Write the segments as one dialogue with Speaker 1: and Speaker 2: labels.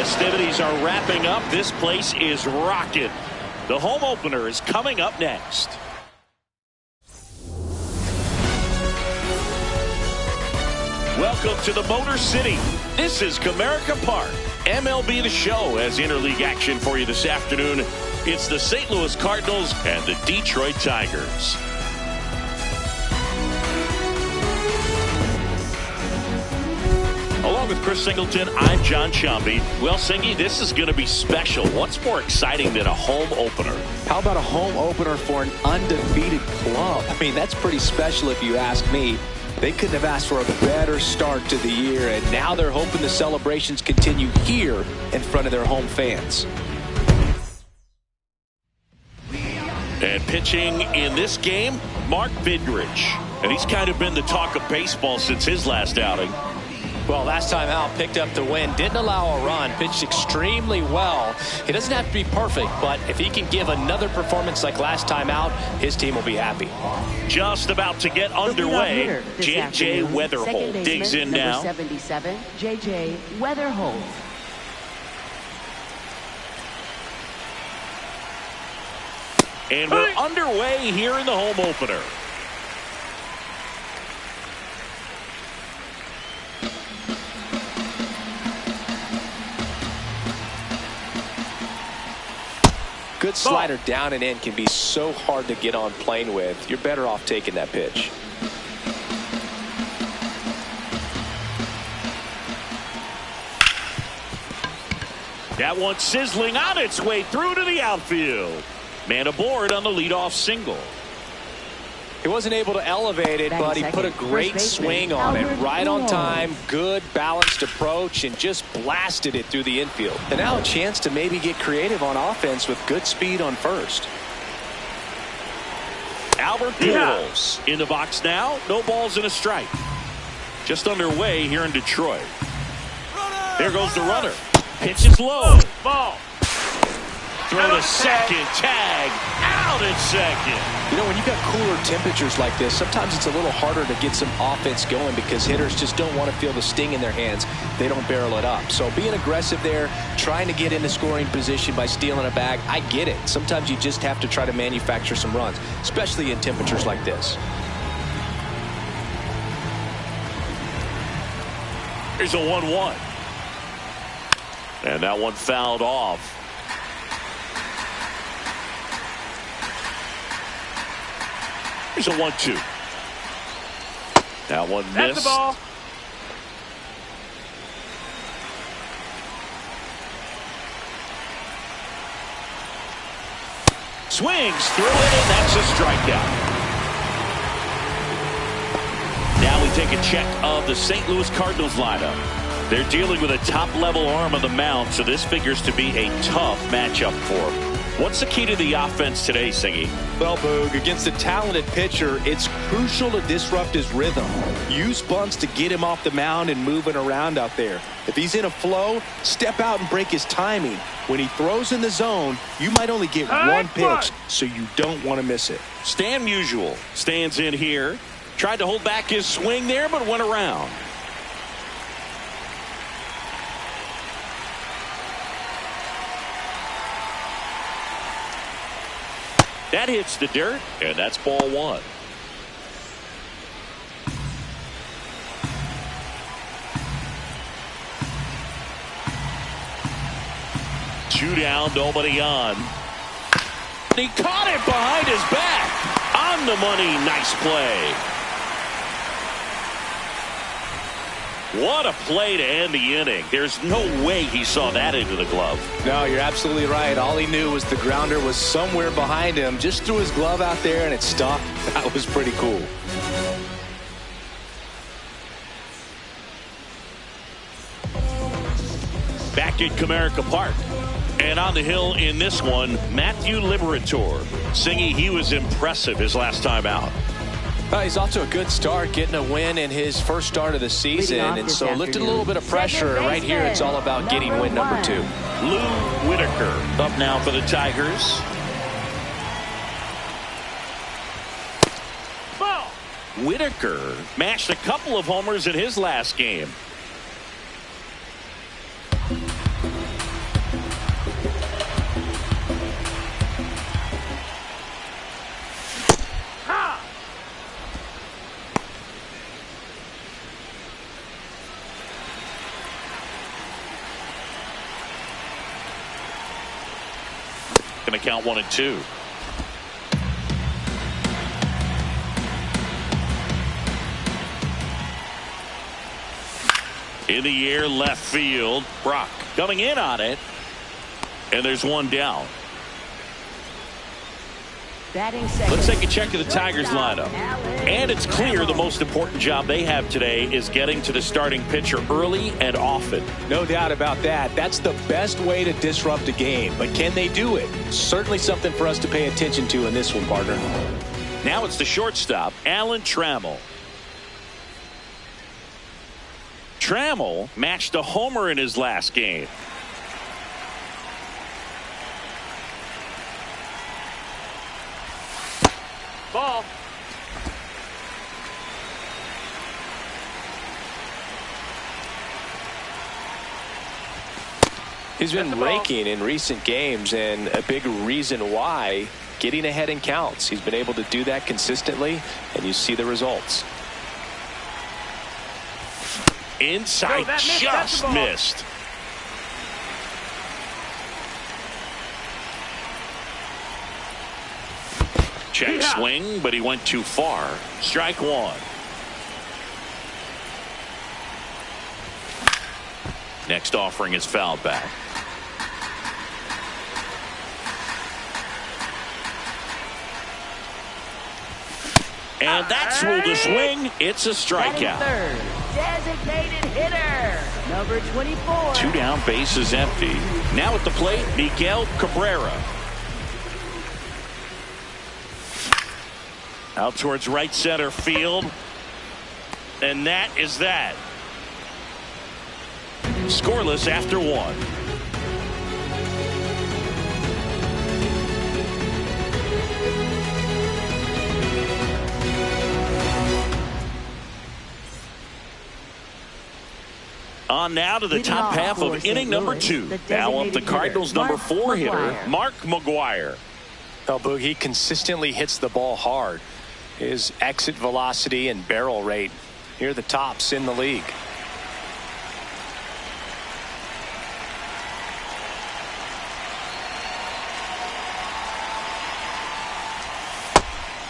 Speaker 1: festivities are wrapping up. This place is rocking. The home opener is coming up next. Welcome to the Motor City. This is Comerica Park. MLB The Show has interleague action for you this afternoon. It's the St. Louis Cardinals and the Detroit Tigers. Along with Chris Singleton, I'm John Sciambi. Well, Singy, this is going to be special. What's more exciting than a home opener?
Speaker 2: How about a home opener for an undefeated club? I mean, that's pretty special if you ask me. They couldn't have asked for a better start to the year, and now they're hoping the celebrations continue here in front of their home fans.
Speaker 1: And pitching in this game, Mark Vidrich. And he's kind of been the talk of baseball since his last outing.
Speaker 3: Well, last time out, picked up the win, didn't allow a run, pitched extremely well. He doesn't have to be perfect, but if he can give another performance like last time out, his team will be happy.
Speaker 1: Just about to get underway. J.J. Wetherholt digs in now.
Speaker 4: 77, J.J. Wetherholt.
Speaker 1: And we're underway here in the home opener.
Speaker 2: Good slider down and in can be so hard to get on plane with. You're better off taking that pitch.
Speaker 1: That one sizzling on its way through to the outfield. Man aboard on the leadoff single.
Speaker 2: He wasn't able to elevate it, but he put a great swing on it. Right on time, good balanced approach, and just blasted it through the infield. And now a chance to maybe get creative on offense with good speed on first.
Speaker 1: Albert Pujols in the box now. No balls and a strike. Just underway here in Detroit. There goes the runner. Pitch is low. Ball. Throw to second. Tag. Out at second.
Speaker 2: You know, when you've got cooler temperatures like this, sometimes it's a little harder to get some offense going because hitters just don't want to feel the sting in their hands. They don't barrel it up. So being aggressive there, trying to get into scoring position by stealing a bag, I get it. Sometimes you just have to try to manufacture some runs, especially in temperatures like this.
Speaker 1: Here's a 1-1. And that one fouled off. Here's a 1-2. That one missed.
Speaker 5: That's the ball.
Speaker 1: Swings through it, and that's a strikeout. Now we take a check of the St. Louis Cardinals lineup. They're dealing with a top-level arm of the mound, so this figures to be a tough matchup for them. What's the key to the offense today, Singy?
Speaker 2: Well, Boog, against a talented pitcher, it's crucial to disrupt his rhythm. Use bunts to get him off the mound and moving around out there. If he's in a flow, step out and break his timing. When he throws in the zone, you might only get one pitch, so you don't want to miss it.
Speaker 1: Stan Musial stands in here. Tried to hold back his swing there, but went around. That hits the dirt, and that's ball one. Two down, nobody on. He caught it behind his back. On the money, nice play. What a play to end the inning. There's no way he saw that into the glove.
Speaker 2: No, you're absolutely right. All he knew was the grounder was somewhere behind him. Just threw his glove out there and it stuck. That was pretty cool.
Speaker 1: Back at Comerica Park. And on the hill in this one, Matthew Liberatore. Singy, he was impressive his last time out.
Speaker 2: He's off to a good start, getting a win in his first start of the season, and so lifted a little bit of pressure. Right here, it's all about getting win number 2.
Speaker 1: Lou Whitaker up now for the Tigers.
Speaker 5: Ball.
Speaker 1: Whitaker mashed a couple of homers in his last game. Going to count 1-2. In the air, left field. Brock coming in on it. And there's one down. Let's take a check of the Tigers lineup. And it's clear the most important job they have today is getting to the starting pitcher early and often.
Speaker 2: No doubt about that. That's the best way to disrupt a game. But can they do it? Certainly something for us to pay attention to in this one, partner.
Speaker 1: Now it's the shortstop, Alan Trammell. Trammell matched a homer in his last game.
Speaker 3: Ball. He's been raking in recent games, and a big reason why, getting ahead in counts. He's been able to do that consistently, and you see the results.
Speaker 1: Inside, just missed. Check swing, but he went too far. Strike one. Next offering is fouled back. And that's ruled a swing. It's a strikeout.
Speaker 4: Third, designated hitter, number 24.
Speaker 1: 2 down, bases empty. Now at the plate, Miguel Cabrera. Out towards right center field. And that is that. Scoreless after 1. On now to the top half of inning number 2. Now up the Cardinals' number 4 hitter, Mark McGwire.
Speaker 3: Well, Boog, he consistently hits the ball hard. His exit velocity and barrel rate, here are the tops in the league.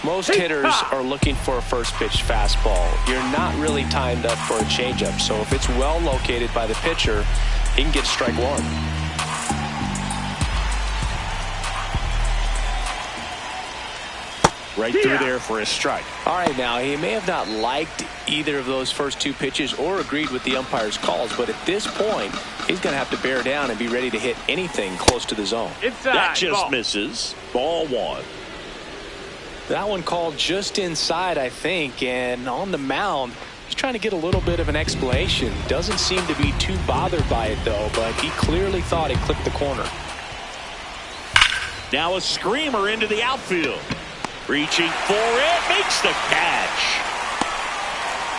Speaker 3: Most hitters are looking for a first pitch fastball. You're not really timed up for a changeup. So if it's well located by the pitcher, he can get strike one.
Speaker 1: Right through there for a strike.
Speaker 2: All right, now he may have not liked either of those first 2 pitches or agreed with the umpire's calls, but at this point, he's going to have to bear down and be ready to hit anything close to the zone.
Speaker 1: That just misses. Ball 1.
Speaker 2: That one called just inside, I think, and on the mound, he's trying to get a little bit of an explanation. Doesn't seem to be too bothered by it, though, but he clearly thought he clipped the corner.
Speaker 1: Now a screamer into the outfield. Reaching for it, makes the catch.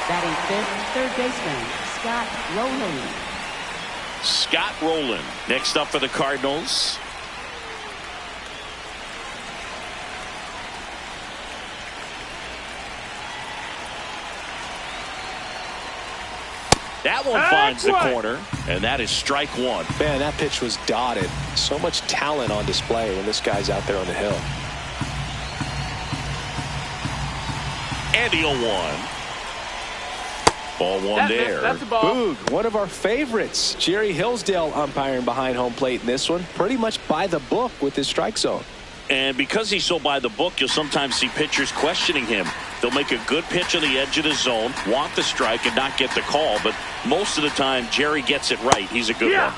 Speaker 4: Batting 5th, third baseman, Scott Rowland.
Speaker 1: Scott Rowland, next up for the Cardinals. That one finds the corner, and that is strike 1.
Speaker 2: Man, that pitch was dotted. So much talent on display when this guy's out there on the hill.
Speaker 1: And the 0-1. Ball 1 there.
Speaker 2: That's a ball. Boog, one of our favorites. Jerry Hillsdale umpiring behind home plate in this one. Pretty much by the book with his strike zone.
Speaker 1: And because he's so by the book, you'll sometimes see pitchers questioning him. They'll make a good pitch on the edge of the zone, want the strike, and not get the call. But most of the time, Jerry gets it right. He's a good one.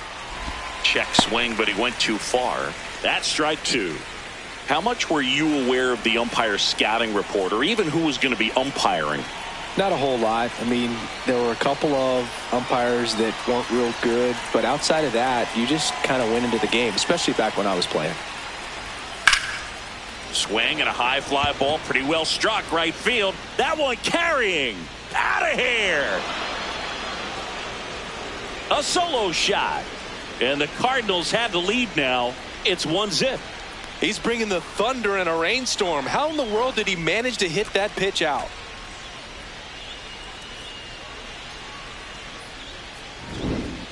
Speaker 1: Check swing, but he went too far. That's strike 2. How much were you aware of the umpire's scouting report, or even who was going to be umpiring?
Speaker 2: Not a whole lot. I mean, there were a couple of umpires that weren't real good. But outside of that, you just kind of went into the game, especially back when I was playing.
Speaker 1: Swing and a high fly ball, pretty well struck right field. That one carrying out of here. A solo shot, and the Cardinals have the lead now. It's 1-0.
Speaker 2: He's bringing the thunder in a rainstorm. How in the world did he manage to hit that pitch out?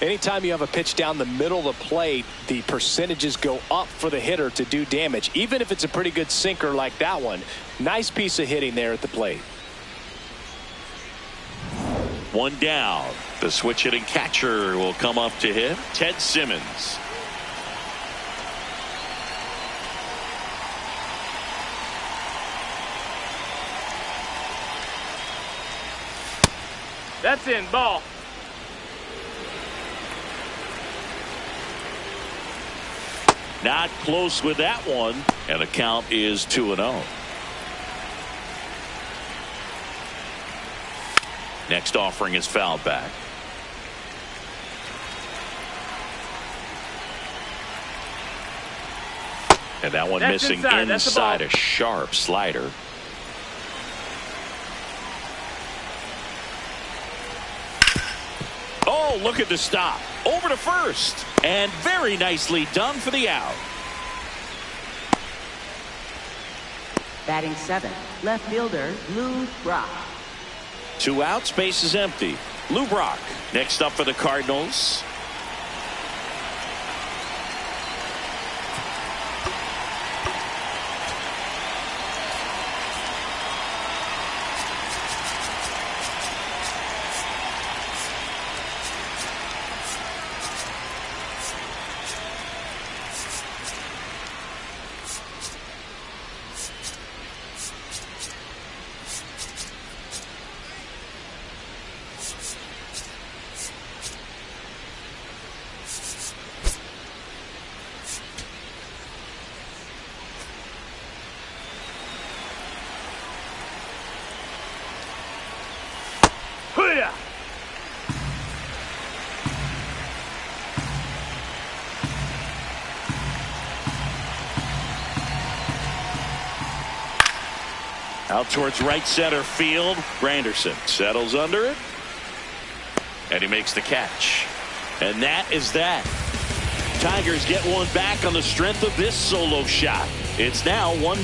Speaker 2: Anytime you have a pitch down the middle of the plate, the percentages go up for the hitter to do damage, even if it's a pretty good sinker like that one. Nice piece of hitting there at the plate.
Speaker 1: One down. The switch hitting catcher will come up to hit. Ted Simmons.
Speaker 5: That's in, ball.
Speaker 1: Not close with that one, and the count is 2-0. Next offering is fouled back. And that one
Speaker 5: That's
Speaker 1: missing inside a sharp slider. Oh, look at the stop. Over to first. And very nicely done for the out.
Speaker 4: Batting 7, left fielder Lou Brock.
Speaker 1: 2 outs, base is empty. Lou Brock next up for the Cardinals. Out towards right center field. Granderson settles under it. And he makes the catch. And that is that. Tigers get one back on the strength of this solo shot. It's now 1-0.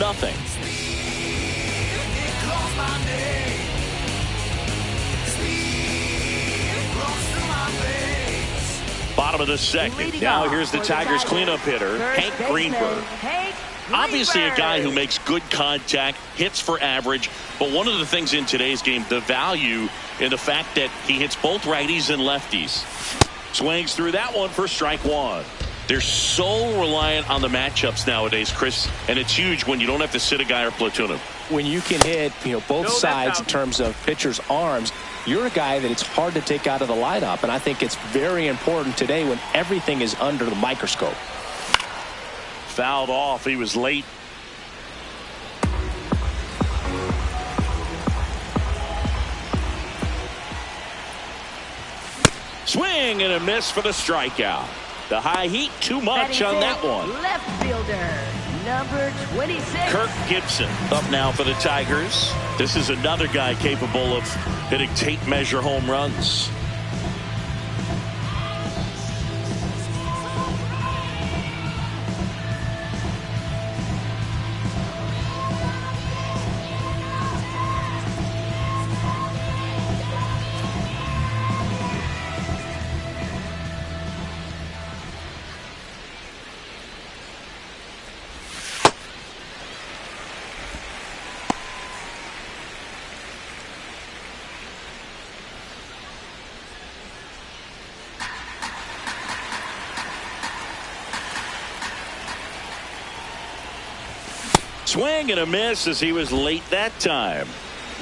Speaker 1: Bottom of the second. Now here's the Tigers cleanup hitter, Hank Greenberg. Obviously a guy who makes good contact, hits for average, but one of the things in today's game, the value in the fact that he hits both righties and lefties. Swings through that one for strike one. They're so reliant on the matchups nowadays, Chris, and it's huge when you don't have to sit a guy or platoon him.
Speaker 2: When you can hit, both sides in terms of pitchers' arms, you're a guy that it's hard to take out of the lineup, and I think it's very important today when everything is under the microscope.
Speaker 1: Fouled off. He was late. Swing and a miss for the strikeout. The high heat too much on that one.
Speaker 4: Left fielder number 26.
Speaker 1: Kirk Gibson up now for the Tigers. This is another guy capable of hitting tape measure home runs. Swing and a miss as he was late that time.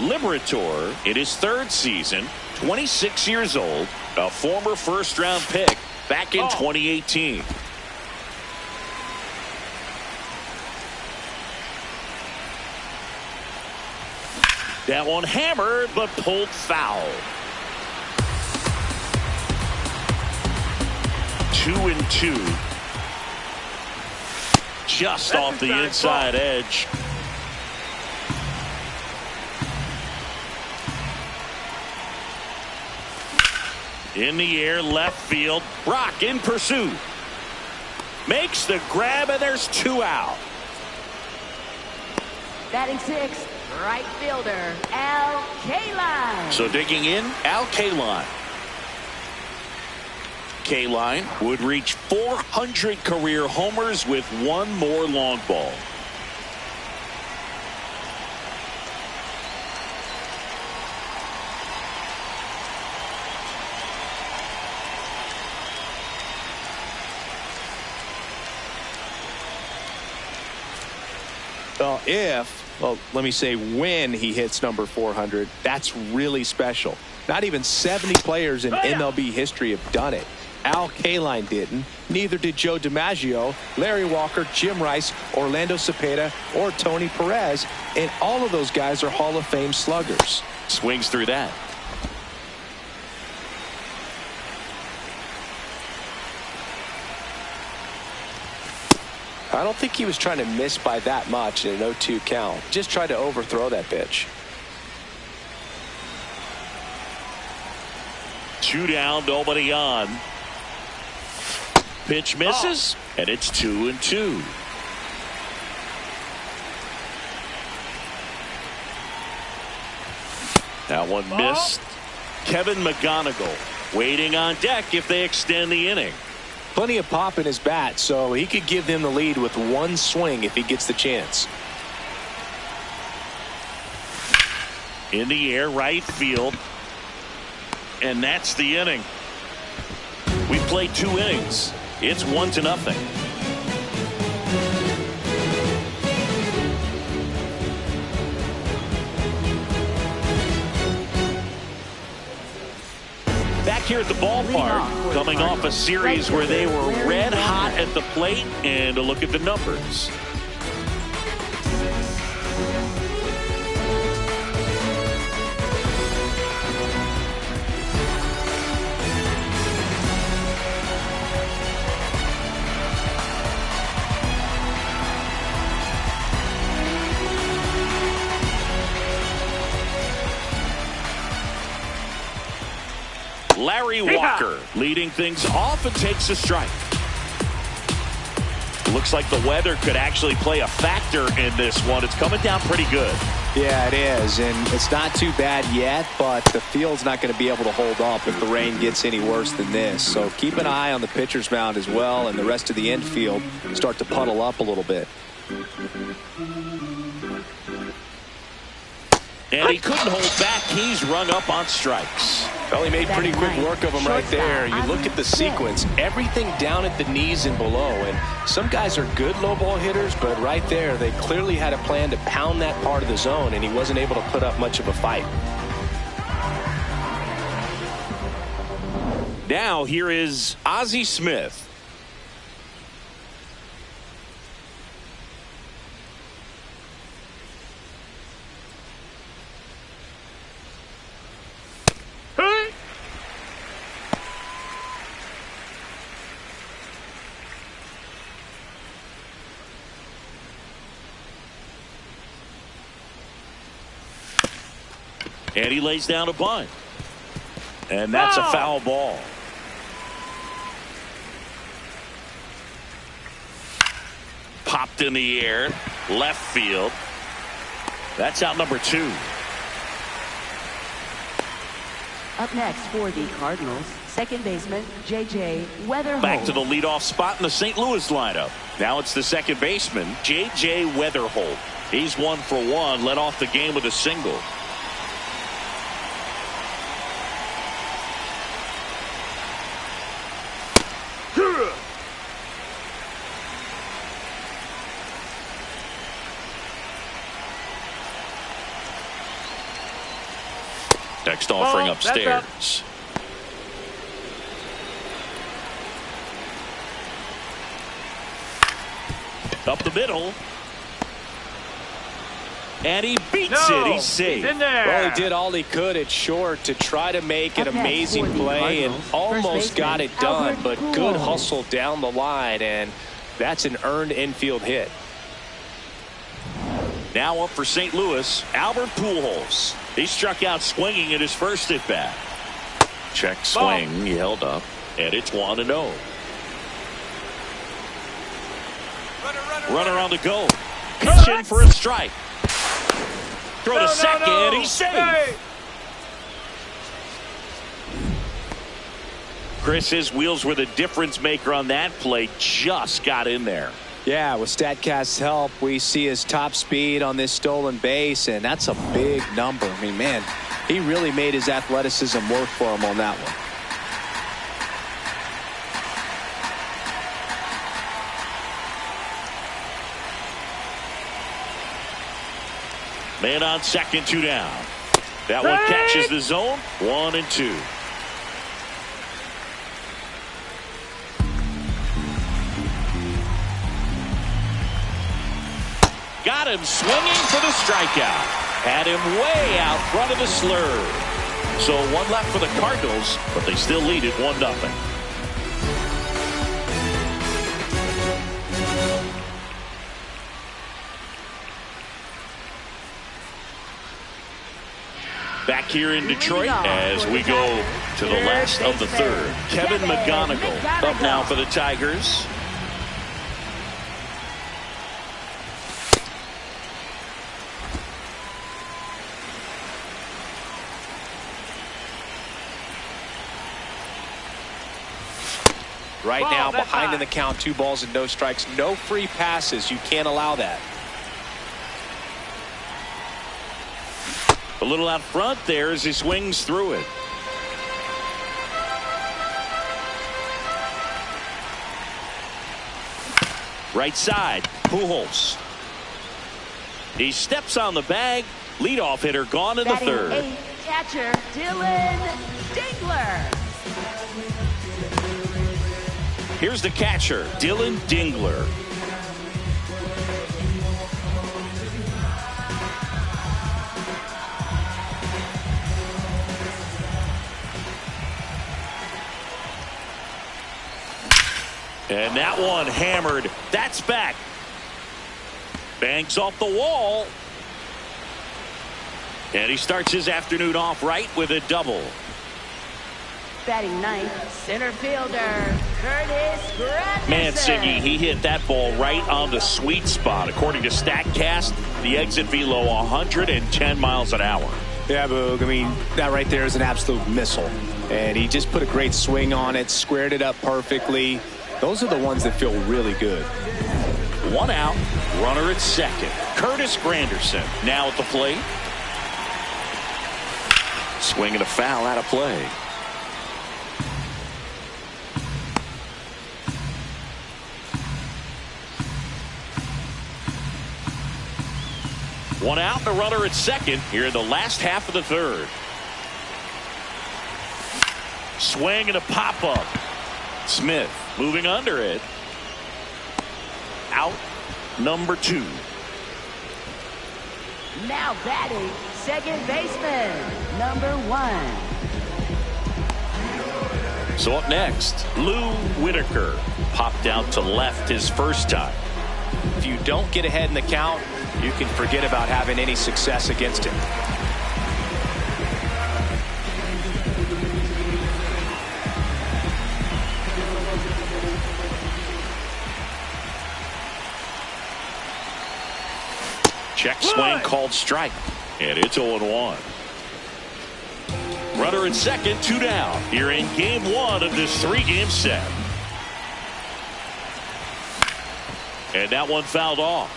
Speaker 1: Liberator in his 3rd season, 26 years old, a former first-round pick back in 2018. That one hammered but pulled foul. 2-2. Just off the inside edge. In the air, left field. Brock in pursuit. Makes the grab, and there's 2 out.
Speaker 4: Batting 6, right fielder Al Kaline.
Speaker 1: So digging in, Al Kaline. Kaline would reach 400 career homers with one more long ball.
Speaker 2: Well, let me say when he hits number 400, that's really special. Not even 70 players in MLB history have done it. Al Kaline didn't. Neither did Joe DiMaggio, Larry Walker, Jim Rice, Orlando Cepeda, or Tony Perez. And all of those guys are Hall of Fame sluggers.
Speaker 1: Swings through that.
Speaker 2: I don't think he was trying to miss by that much in an 0-2 count. Just tried to overthrow that pitch.
Speaker 1: 2 down, nobody on. Pitch misses, and it's 2-2. That one missed. Kevin McGonigal waiting on deck if they extend the inning.
Speaker 2: Plenty of pop in his bat, so he could give them the lead with one swing if he gets the chance.
Speaker 1: In the air, right field. And that's the inning. We played 2 innings. It's 1-0. Back here at the ballpark, coming off a series where they were red hot at the plate, and a look at the numbers. Larry Walker leading things off and takes a strike. Looks like the weather could actually play a factor in this one. It's coming down pretty good.
Speaker 2: Yeah, it is, and it's not too bad yet, but the field's not going to be able to hold up if the rain gets any worse than this. So keep an eye on the pitcher's mound as well, and the rest of the infield start to puddle up a little bit.
Speaker 1: And he couldn't hold back. He's rung up on strikes.
Speaker 2: Well, he made pretty quick work of him right there. You look at the sequence, everything down at the knees and below. And some guys are good low ball hitters, but right there, they clearly had a plan to pound that part of the zone, and he wasn't able to put up much of a fight.
Speaker 1: Now here is Ozzie Smith. And he lays down a bunt. And that's a foul ball. Popped in the air. Left field. That's out number 2.
Speaker 4: Up next for the Cardinals, second baseman J.J. Weatherholt.
Speaker 1: Back to the leadoff spot in the St. Louis lineup. Now it's the second baseman, J.J. Weatherholt. He's 1 for 1, led off the game with a single. Next offering upstairs. Up the middle. And he beats it. He's safe.
Speaker 3: In there.
Speaker 2: Well, he did all he could at short to try to make an amazing play and almost got it done, but good hustle down the line, and that's an earned infield hit.
Speaker 1: Now up for St. Louis, Albert Pujols. He struck out swinging at his first at bat. Check swing. He held up, and it's 1-0. Runner on the go. Pitch in for a strike. Throw to second. He's safe. Chris, his wheels were the difference maker on that play. Just got in there.
Speaker 2: Yeah, with StatCast's help, we see his top speed on this stolen base, and that's a big number. I mean, man, he really made his athleticism work for him on that one.
Speaker 1: Man on second, 2 down. That one catches the zone. 1 and 2. Got him swinging for the strikeout. Had him way out front of the slurve. So 1 left for the Cardinals, but they still lead it 1-0. Back here in Detroit as we go to the last of the third. Kevin McGonigal up now for the Tigers.
Speaker 2: Right now, behind in the count, 2 balls and no strikes. No free passes. You can't allow that.
Speaker 1: A little out front there as he swings through it. Right side, Pujols. He steps on the bag. Leadoff hitter gone in the third.
Speaker 4: Batting 8th, catcher Dylan Dingler.
Speaker 1: Here's the catcher, Dylan Dingler. And that one hammered. That's back. Banks off the wall. And he starts his afternoon off right with a double.
Speaker 4: Batting 9th, center fielder Curtis Granderson.
Speaker 1: Mancini, he hit that ball right on the sweet spot. According to StatCast, the exit velo 110 miles an hour.
Speaker 2: Yeah, Boog. I mean, that right there is an absolute missile. And he just put a great swing on it, squared it up perfectly. Those are the ones that feel really good.
Speaker 1: 1 out, runner at second. Curtis Granderson now at the plate. Swing and a foul out of play. One out and a runner at second here in the last half of the third. Swing and a pop-up. Smith moving under it. Out number 2.
Speaker 4: Now batting second baseman number 1.
Speaker 1: So up next, Lou Whitaker popped out to left his first time.
Speaker 2: If you don't get ahead in the count, you can forget about having any success against him.
Speaker 1: Check swing called strike. And it's 0-1. Runner at second, 2 down. Here in game 1 of this 3-game set. And that one fouled off.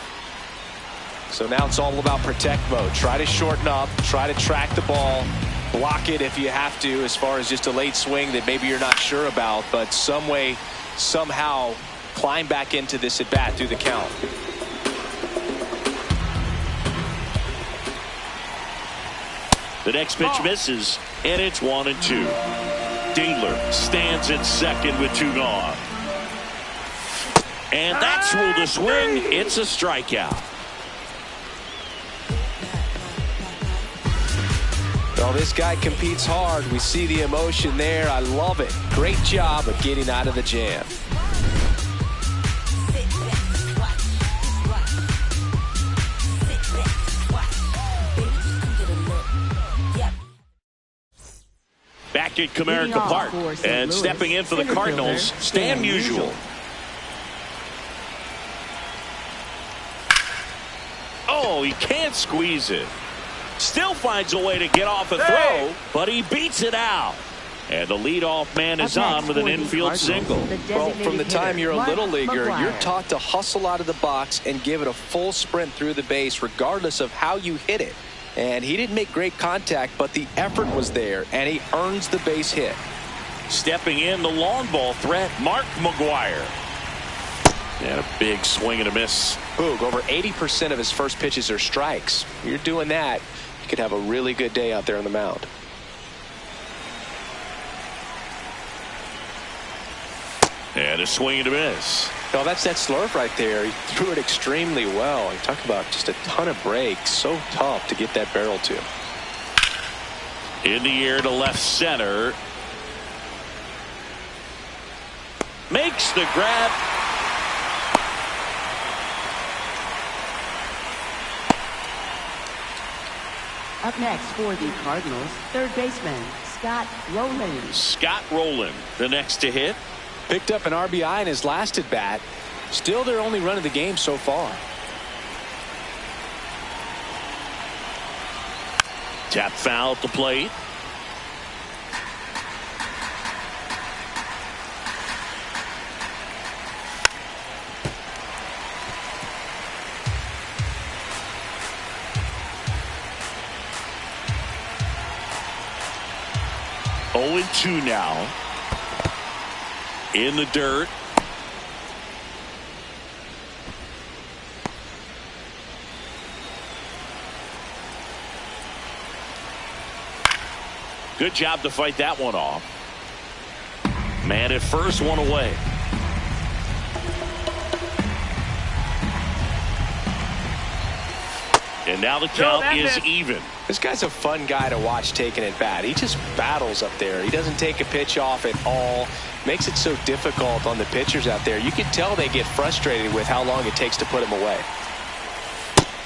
Speaker 2: So now it's all about protect mode. Try to shorten up, try to track the ball, block it if you have to, as far as just a late swing that maybe you're not sure about, but some way, somehow climb back into this at bat through the count.
Speaker 1: The next pitch misses, and it's 1-2. Dingler stands at second with 2 gone. And that's ruled a swing. It's a strikeout.
Speaker 2: Well, this guy competes hard. We see the emotion there. I love it. Great job of getting out of the jam.
Speaker 1: Back at Comerica Park, and stepping in for the Cardinals, Stan Musial. Oh, he can't squeeze it. Still finds a way to get off a throw, but he beats it out. And the leadoff man is on with an infield single.
Speaker 2: Well, from the time you're a little leaguer,
Speaker 4: McGwire.
Speaker 2: you're taught to hustle out of the box and give it a full sprint through the base regardless of how you hit it. And he didn't make great contact, but the effort was there, and he earns the base hit.
Speaker 1: Stepping in, the long ball threat, Mark McGwire. And a big swing and a miss.
Speaker 2: Boog, over 80% of his first pitches are strikes. You're doing that, you could have a really good day out there on the mound.
Speaker 1: And a swing and a miss.
Speaker 2: No, that's that slurve right there. He threw it extremely well. You talk about just a ton of breaks. So tough to get that barrel to.
Speaker 1: In the air to left center. Makes the grab.
Speaker 4: Up next for the Cardinals, third baseman Scott Rowland.
Speaker 1: Scott Rowland, the next to hit.
Speaker 2: Picked up an RBI in his last at bat. Still their only run of the game so far.
Speaker 1: Tap foul at the plate. Oh, 0-2 now. In the dirt. Good job to fight that one off. Man at first, one away. And now the count is even.
Speaker 2: This guy's a fun guy to watch taking at bat. He just battles up there. He doesn't take a pitch off at all. Makes it so difficult on the pitchers out there. You can tell they get frustrated with how long it takes to put him away.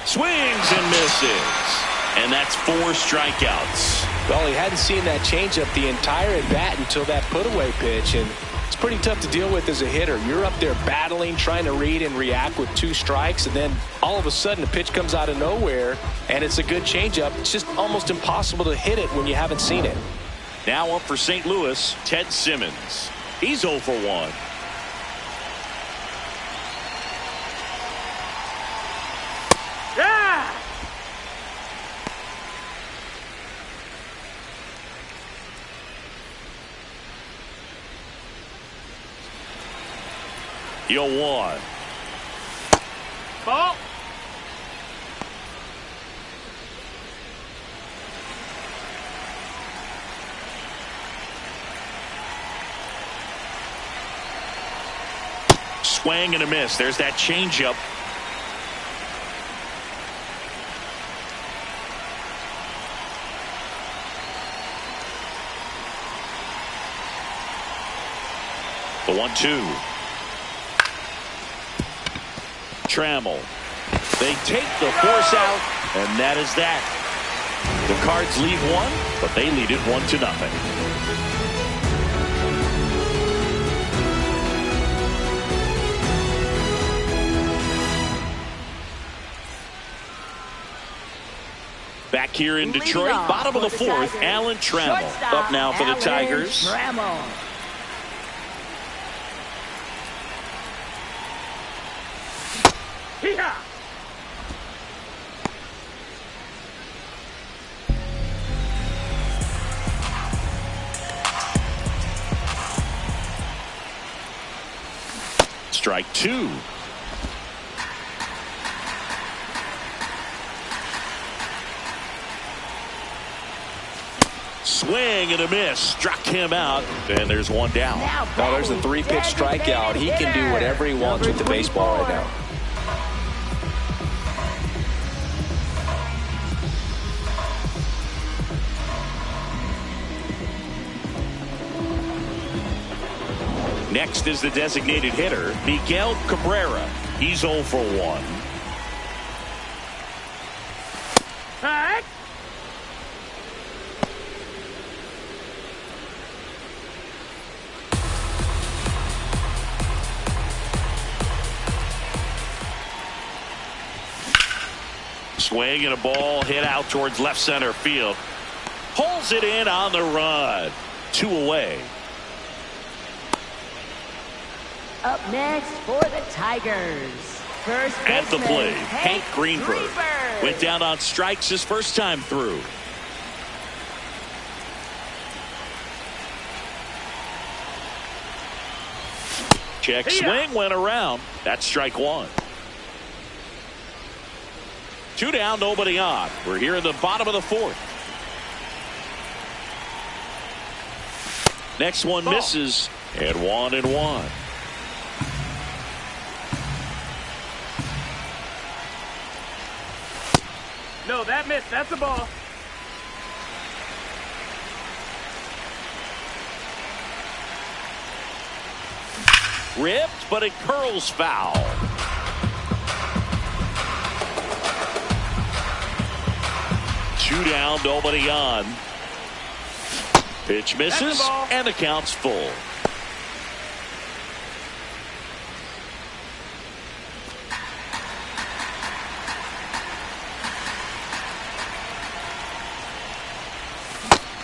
Speaker 1: Swings and misses. And that's 4 strikeouts.
Speaker 2: Well, he hadn't seen that changeup the entire at bat until that put away pitch, and it's pretty tough to deal with as a hitter. You're up there battling, trying to read and react with 2 strikes, and then all of a sudden a pitch comes out of nowhere and it's a good changeup. It's just almost impossible to hit it when you haven't seen it.
Speaker 1: Now up for St. Louis, Ted Simmons. He's 0 for 1.
Speaker 5: Yeah!
Speaker 1: The 0-1.
Speaker 5: Ball.
Speaker 1: Swing and a miss. There's that changeup. The 1-2. Trammell. They take the force out, and that is that. The Cards lead 1, but they lead it 1-0. Back here in Detroit, bottom of the 4th, Alan Trammell up now for the Tigers.
Speaker 4: Trammell.
Speaker 5: Yeah.
Speaker 1: Strike 2. Swing and a miss. Struck him out. And there's 1 down.
Speaker 2: Now there's a 3-pitch strikeout. He can do whatever he wants with the baseball right now.
Speaker 1: Next is the designated hitter, Miguel Cabrera. He's 0 for 1.
Speaker 5: Hey.
Speaker 1: Swing and a ball hit out towards left center field. Pulls it in on the run. 2 away.
Speaker 4: Up next for the Tigers, first
Speaker 1: At the
Speaker 4: baseman,
Speaker 1: plate, Hank Greenberg. Went down on strikes his first time through. Check swing, went around. That's strike 1. 2 down, nobody on. We're here in the bottom of the 4th. Next one misses, and 1-1.
Speaker 5: No, that missed. That's a ball.
Speaker 1: Ripped, but it curls foul. Two down, nobody on. Pitch misses, and the count's full.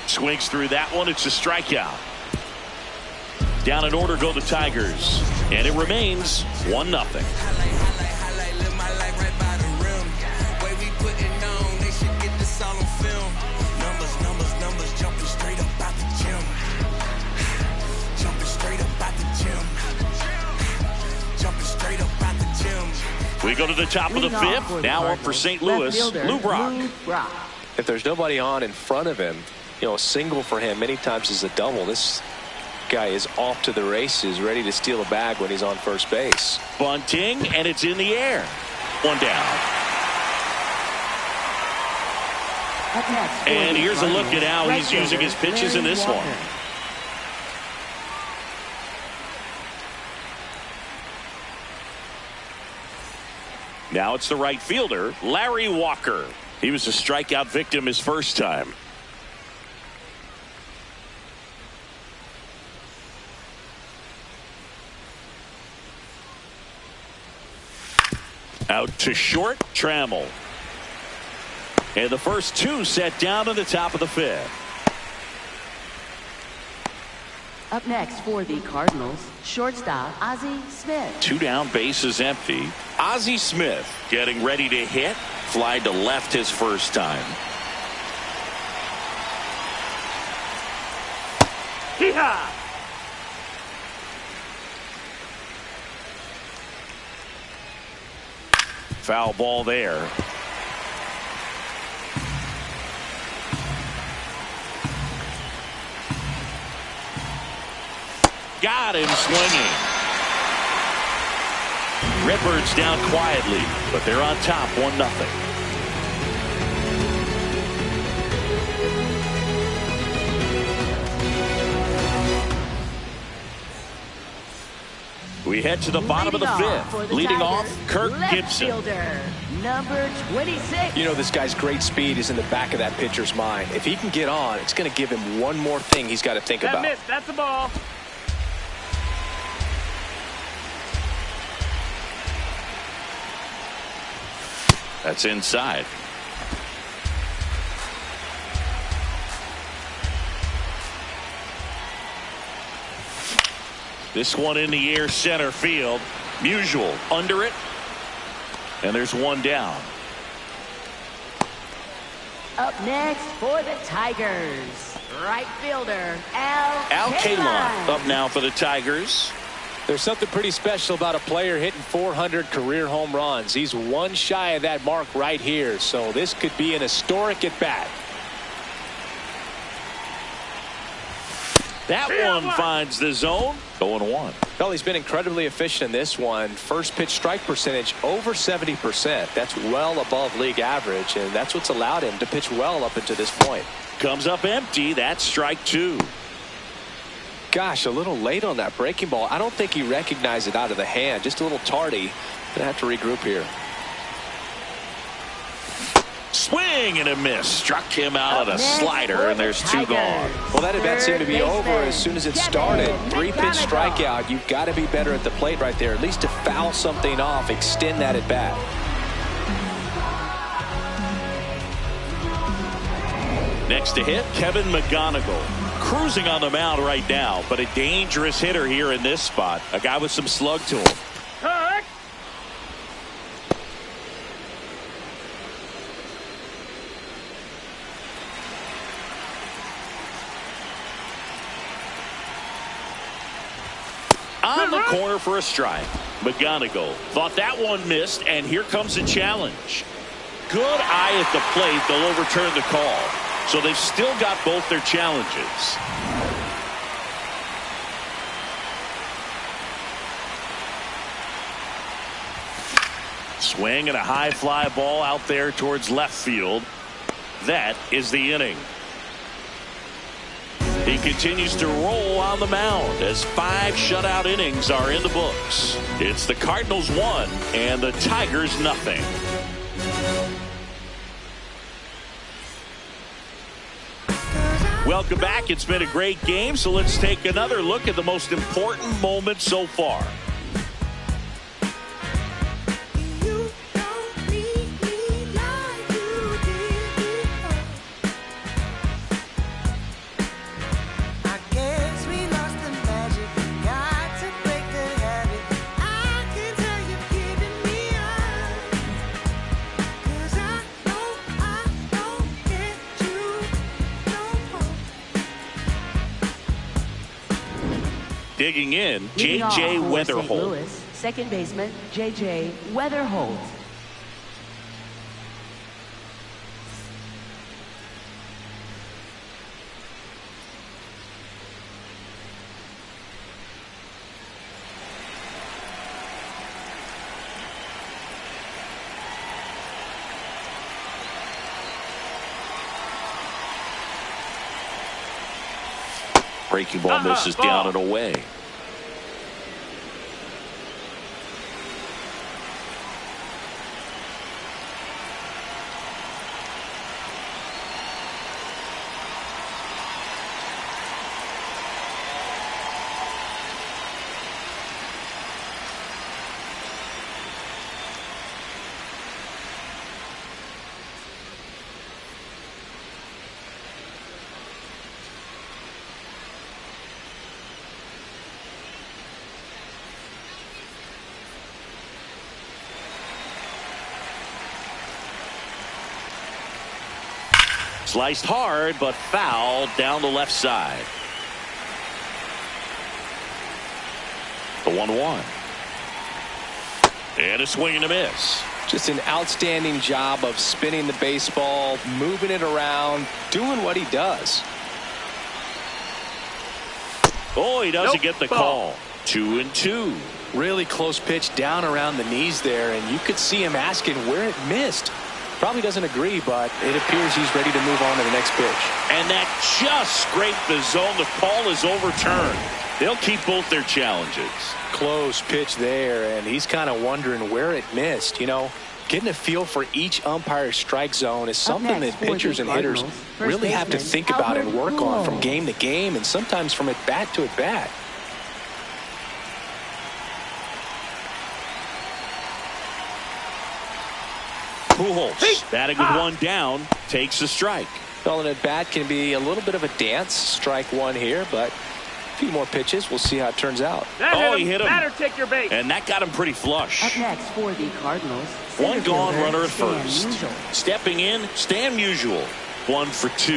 Speaker 1: Swings through that one. It's a strikeout. Down in order go the Tigers, and it remains 1-0. We go to the top of the 5th. Now up for St. Louis, Lou Brock.
Speaker 2: If there's nobody on in front of him, you know, a single for him many times is a double. This guy is off to the races, ready to steal a bag when he's on first base.
Speaker 1: Bunting, and it's in the air. 1 down. And here's a look at how he's using his pitches in this one. Now it's the right fielder, Larry Walker. He was a strikeout victim his first time. Out to short, Trammell. And the first 2 set down in the top of the 5th.
Speaker 4: Up next for the Cardinals, shortstop Ozzie Smith.
Speaker 1: 2 down, bases empty. Ozzie Smith getting ready to hit. Fly to left his first time.
Speaker 5: Hee-haw!
Speaker 1: Foul ball there. Got him swinging. Redbirds down quietly, but they're on top 1-0. We head to the bottom of the 5th. Leading off, Kirk Gibson.
Speaker 4: Fielder, number 26.
Speaker 2: You know, this guy's great speed is in the back of that pitcher's mind. If he can get on, it's going to give him one more thing he's got to think about.
Speaker 5: That missed. That's a ball.
Speaker 1: That's inside. This one in the air, center field. Musial under it. And there's 1 down.
Speaker 4: Up next for the Tigers, right fielder Al
Speaker 1: Kaline up now for the Tigers.
Speaker 3: There's something pretty special about a player hitting 400 career home runs. He's 1 shy of that mark right here, so this could be an historic at bat.
Speaker 1: That one finds the zone. 0-1.
Speaker 2: Well, he's been incredibly efficient in this one. First pitch strike percentage over 70%. That's well above league average, and that's what's allowed him to pitch well up until this point.
Speaker 1: Comes up empty. That's strike 2.
Speaker 2: Gosh, a little late on that breaking ball. I don't think he recognized it out of the hand. Just a little tardy. Gonna have to regroup here.
Speaker 1: Swing and a miss. Struck him out on a slider, and there's 2 gone.
Speaker 2: Well, that at bat seemed to be over as soon as it started. 3-pitch strikeout. You've got to be better at the plate right there. At least to foul something off, extend that at bat.
Speaker 1: Next to hit, Kevin McGonigal. cruising on the mound right now, but a dangerous hitter here in this spot. A guy with some slug to him.
Speaker 5: Cut.
Speaker 1: On the corner for a strike. McGonigal thought that one missed, and here comes a challenge. Good eye at the plate. They'll overturn the call. So they've still got both their challenges. Swing and a high fly ball out there towards left field. That is the inning. He continues to roll on the mound as 5 shutout innings are in the books. It's the Cardinals 1 and the Tigers nothing. Welcome back. It's been a great game, so let's take another look at the most important moment so far. Digging in, J.J. Weatherholt.
Speaker 4: Second baseman, J.J. Weatherholt.
Speaker 1: Breaking ball misses down and away. Sliced hard, but fouled down the left side. The 1-1. And a swing and a miss.
Speaker 2: Just an outstanding job of spinning the baseball, moving it around, doing what he does.
Speaker 1: Oh, he doesn't get the call. 2-2.
Speaker 3: Really close pitch down around the knees there, and you could see him asking where it missed. Probably doesn't agree, but it appears he's ready to move on to the next pitch.
Speaker 1: And that just scraped the zone. The call is overturned. They'll keep both their challenges.
Speaker 3: Close pitch there, and he's kind of wondering where it missed. You know, getting a feel for each umpire's strike zone is something that pitchers and hitters really have to think about and work on from game to game, and sometimes from at bat to at bat.
Speaker 1: Pujols batting with one down, takes a strike.
Speaker 2: Well, an at bat can be a little bit of a dance. Strike one here, but a few more pitches. We'll see how it turns out.
Speaker 1: He hit him.
Speaker 5: Batter, take your bait.
Speaker 1: And that got him pretty flush.
Speaker 4: Up next for the Cardinals.
Speaker 1: One gone, runner at
Speaker 4: Stan
Speaker 1: first.
Speaker 4: Musial.
Speaker 1: Stepping in, Stan Musial. 1 for 2.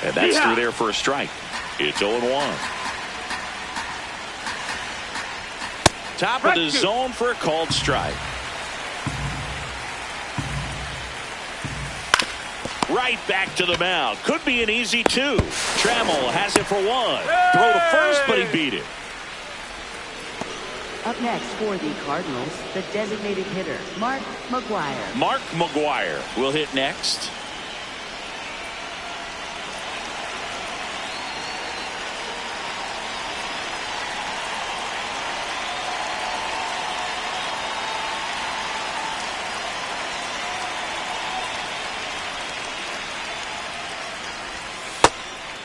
Speaker 1: And that's through there for a strike. It's 0-1. Top of the zone for a called strike. Right back to the mound. Could be an easy 2. Trammell has it for 1. Throw to first, but he beat it.
Speaker 4: Up next for the Cardinals, the designated hitter, Mark McGwire.
Speaker 1: Mark McGwire will hit next.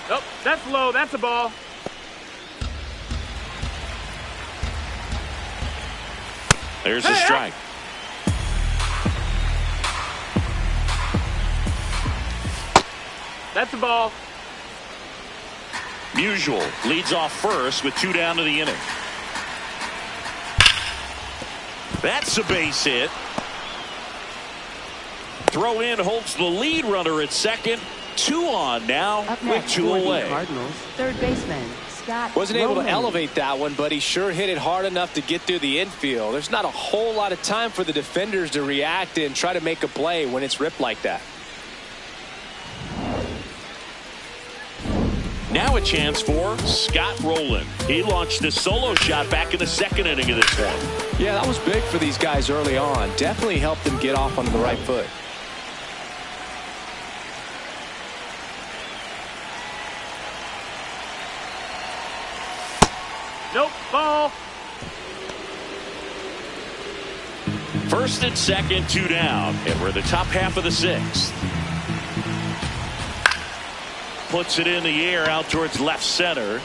Speaker 5: Nope, that's low. That's a ball.
Speaker 1: There's a strike.
Speaker 5: That's a ball.
Speaker 1: Musial leads off first with 2 down to the inning. That's a base hit. Throw in holds the lead runner at second. 2 on now
Speaker 4: Up
Speaker 1: with
Speaker 4: next
Speaker 1: 2
Speaker 4: for the
Speaker 1: away.
Speaker 4: Cardinals, third baseman Scott
Speaker 3: Wasn't able to
Speaker 4: Rolen.
Speaker 3: elevate that one, but he sure hit it hard enough to get through the infield. There's not a whole lot of time for the defenders to react and try to make a play when it's ripped like that.
Speaker 1: Now a chance for Scott Rolen. He launched a solo shot back in the second inning of this one.
Speaker 3: Yeah, that was big for these guys early on. Definitely helped them get off on the right foot.
Speaker 5: Nope, ball.
Speaker 1: First and second, 2 down. And we're in the top half of the 6th. Puts it in the air out towards left center.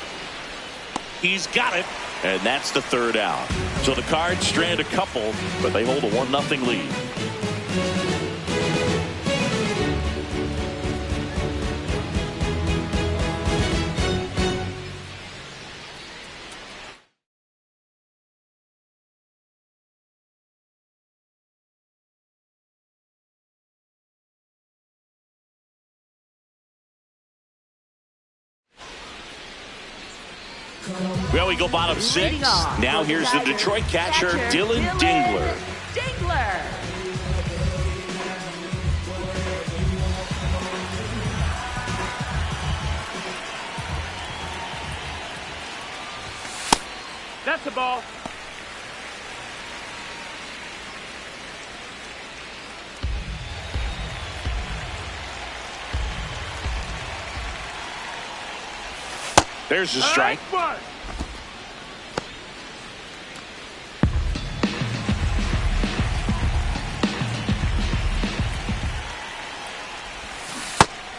Speaker 1: He's got it. And that's the 3rd out. So the Cards strand a couple, but they hold a 1-0 lead. Well, we go bottom 6.
Speaker 4: Leading off
Speaker 1: Now
Speaker 4: for the
Speaker 1: here's the
Speaker 4: Tigers,
Speaker 1: Detroit catcher, Dylan Dingler.
Speaker 4: Dingler.
Speaker 5: That's a ball.
Speaker 1: There's the strike.
Speaker 5: One.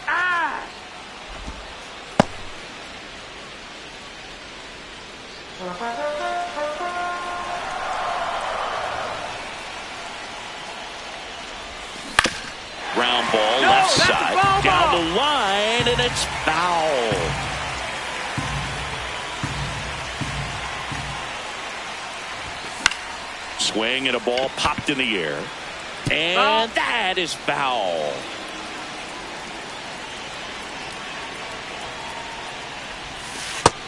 Speaker 5: Ah!
Speaker 1: Ground ball,
Speaker 5: No,
Speaker 1: left
Speaker 5: that's a
Speaker 1: side,
Speaker 5: foul
Speaker 1: down
Speaker 5: ball.
Speaker 1: the line, and it's foul. Swing and a ball popped in the air. And that is foul.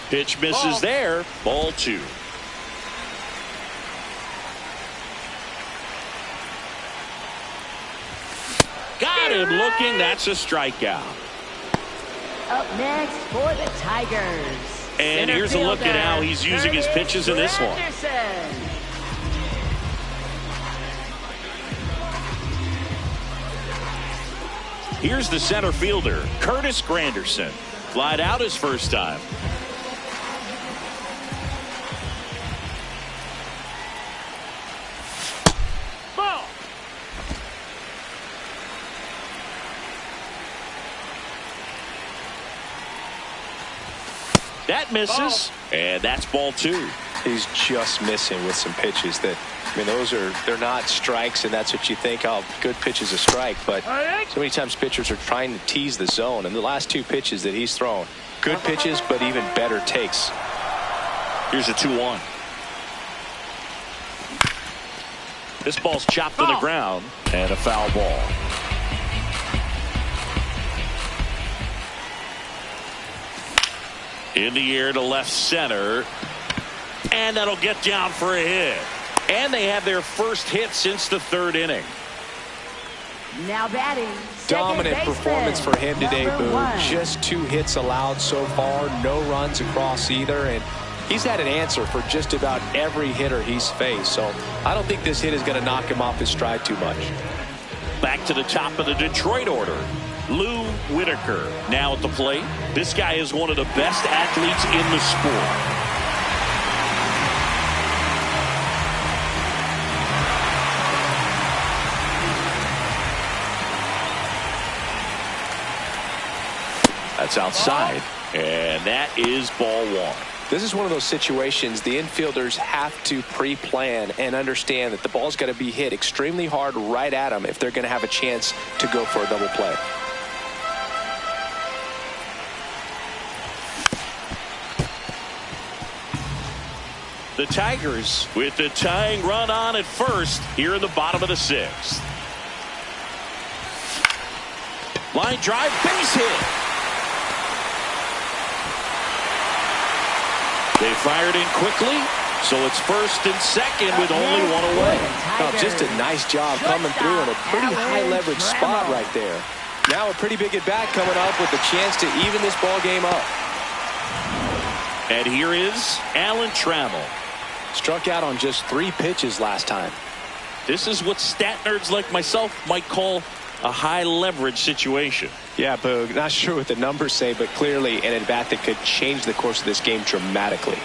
Speaker 1: Pitch misses
Speaker 5: Ball.
Speaker 1: there. Ball 2. Got him looking. That's a strikeout.
Speaker 4: Up next for the Tigers.
Speaker 1: And
Speaker 4: Center
Speaker 1: here's a look at
Speaker 4: fielder,
Speaker 1: how he's using his
Speaker 4: Curtis
Speaker 1: pitches in this one.
Speaker 4: Granderson.
Speaker 1: Here's the center fielder, Curtis Granderson. Flied out his first time.
Speaker 5: Ball.
Speaker 1: That misses, and that's ball 2.
Speaker 3: He's just missing with some pitches that, I mean, they're not strikes, and that's what you think, oh, good pitch is a strike. But so many times pitchers are trying to tease the zone, and the last 2 pitches that he's thrown, good pitches, but even better takes.
Speaker 1: Here's a 2-1. This ball's chopped to the ground, and a foul ball. In the air to left center. And that'll get down for a hit. And they have their first hit since the 3rd inning.
Speaker 4: Now batting.
Speaker 3: Dominant
Speaker 4: second
Speaker 3: performance
Speaker 4: baseman,
Speaker 3: for him today,
Speaker 4: number
Speaker 3: Boone.
Speaker 4: 1.
Speaker 3: Just 2 hits allowed so far, no runs across either, and he's had an answer for just about every hitter he's faced. So I don't think this hit is going to knock him off his stride too much.
Speaker 1: Back to the top of the Detroit order. Lou Whitaker now at the plate. This guy is one of the best athletes in the sport. That's outside, and that is ball 1.
Speaker 3: This is one of those situations the infielders have to pre-plan and understand that the ball's got to be hit extremely hard right at them if they're going to have a chance to go for a double play.
Speaker 1: The Tigers with the tying run on at first here in the bottom of the 6th. Line drive, base hit. They fired in quickly, so it's first and second with only one away.
Speaker 2: Oh, just a nice job coming through in a pretty high leverage spot right there. Now a pretty big at bat coming up with a chance to even this ball game up.
Speaker 1: And here is Alan Trammell.
Speaker 2: Struck out on just 3 pitches last time.
Speaker 1: This is what stat nerds like myself might call a high leverage situation.
Speaker 2: Yeah, Boog, not sure what the numbers say, but clearly an at bat that could change the course of this game dramatically.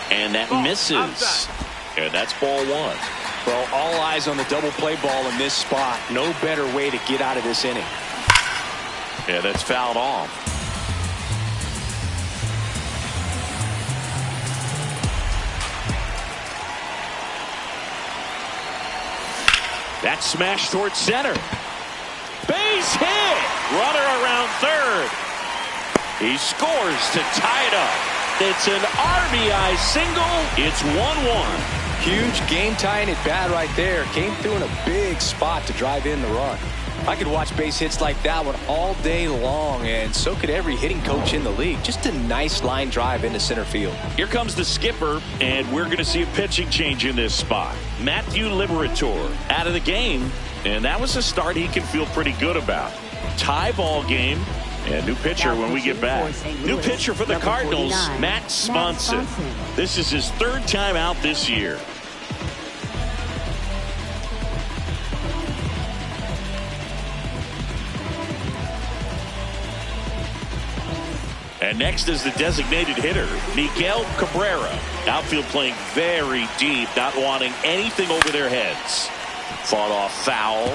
Speaker 1: And that misses. And that's ball 1.
Speaker 2: Well, all eyes on the double play ball in this spot. No better way to get out of this inning.
Speaker 1: Yeah, that's fouled off. That smash towards center. Base hit. Runner around third. He scores to tie it up. It's an RBI single. It's 1-1.
Speaker 2: Huge game-tying at bat right there. Came through in a big spot to drive in the run. I could watch base hits like that one all day long, and so could every hitting coach in the league. Just a nice line drive into center field.
Speaker 1: Here comes the skipper, and we're going to see a pitching change in this spot. Matthew Liberatore out of the game, and that was a start he can feel pretty good about. Tie ball game, and new pitcher when we get back. New pitcher for the Cardinals, Matt Swanson. This is his 3rd time out this year. And next is the designated hitter, Miguel Cabrera. Outfield playing very deep, not wanting anything over their heads. Fought off foul.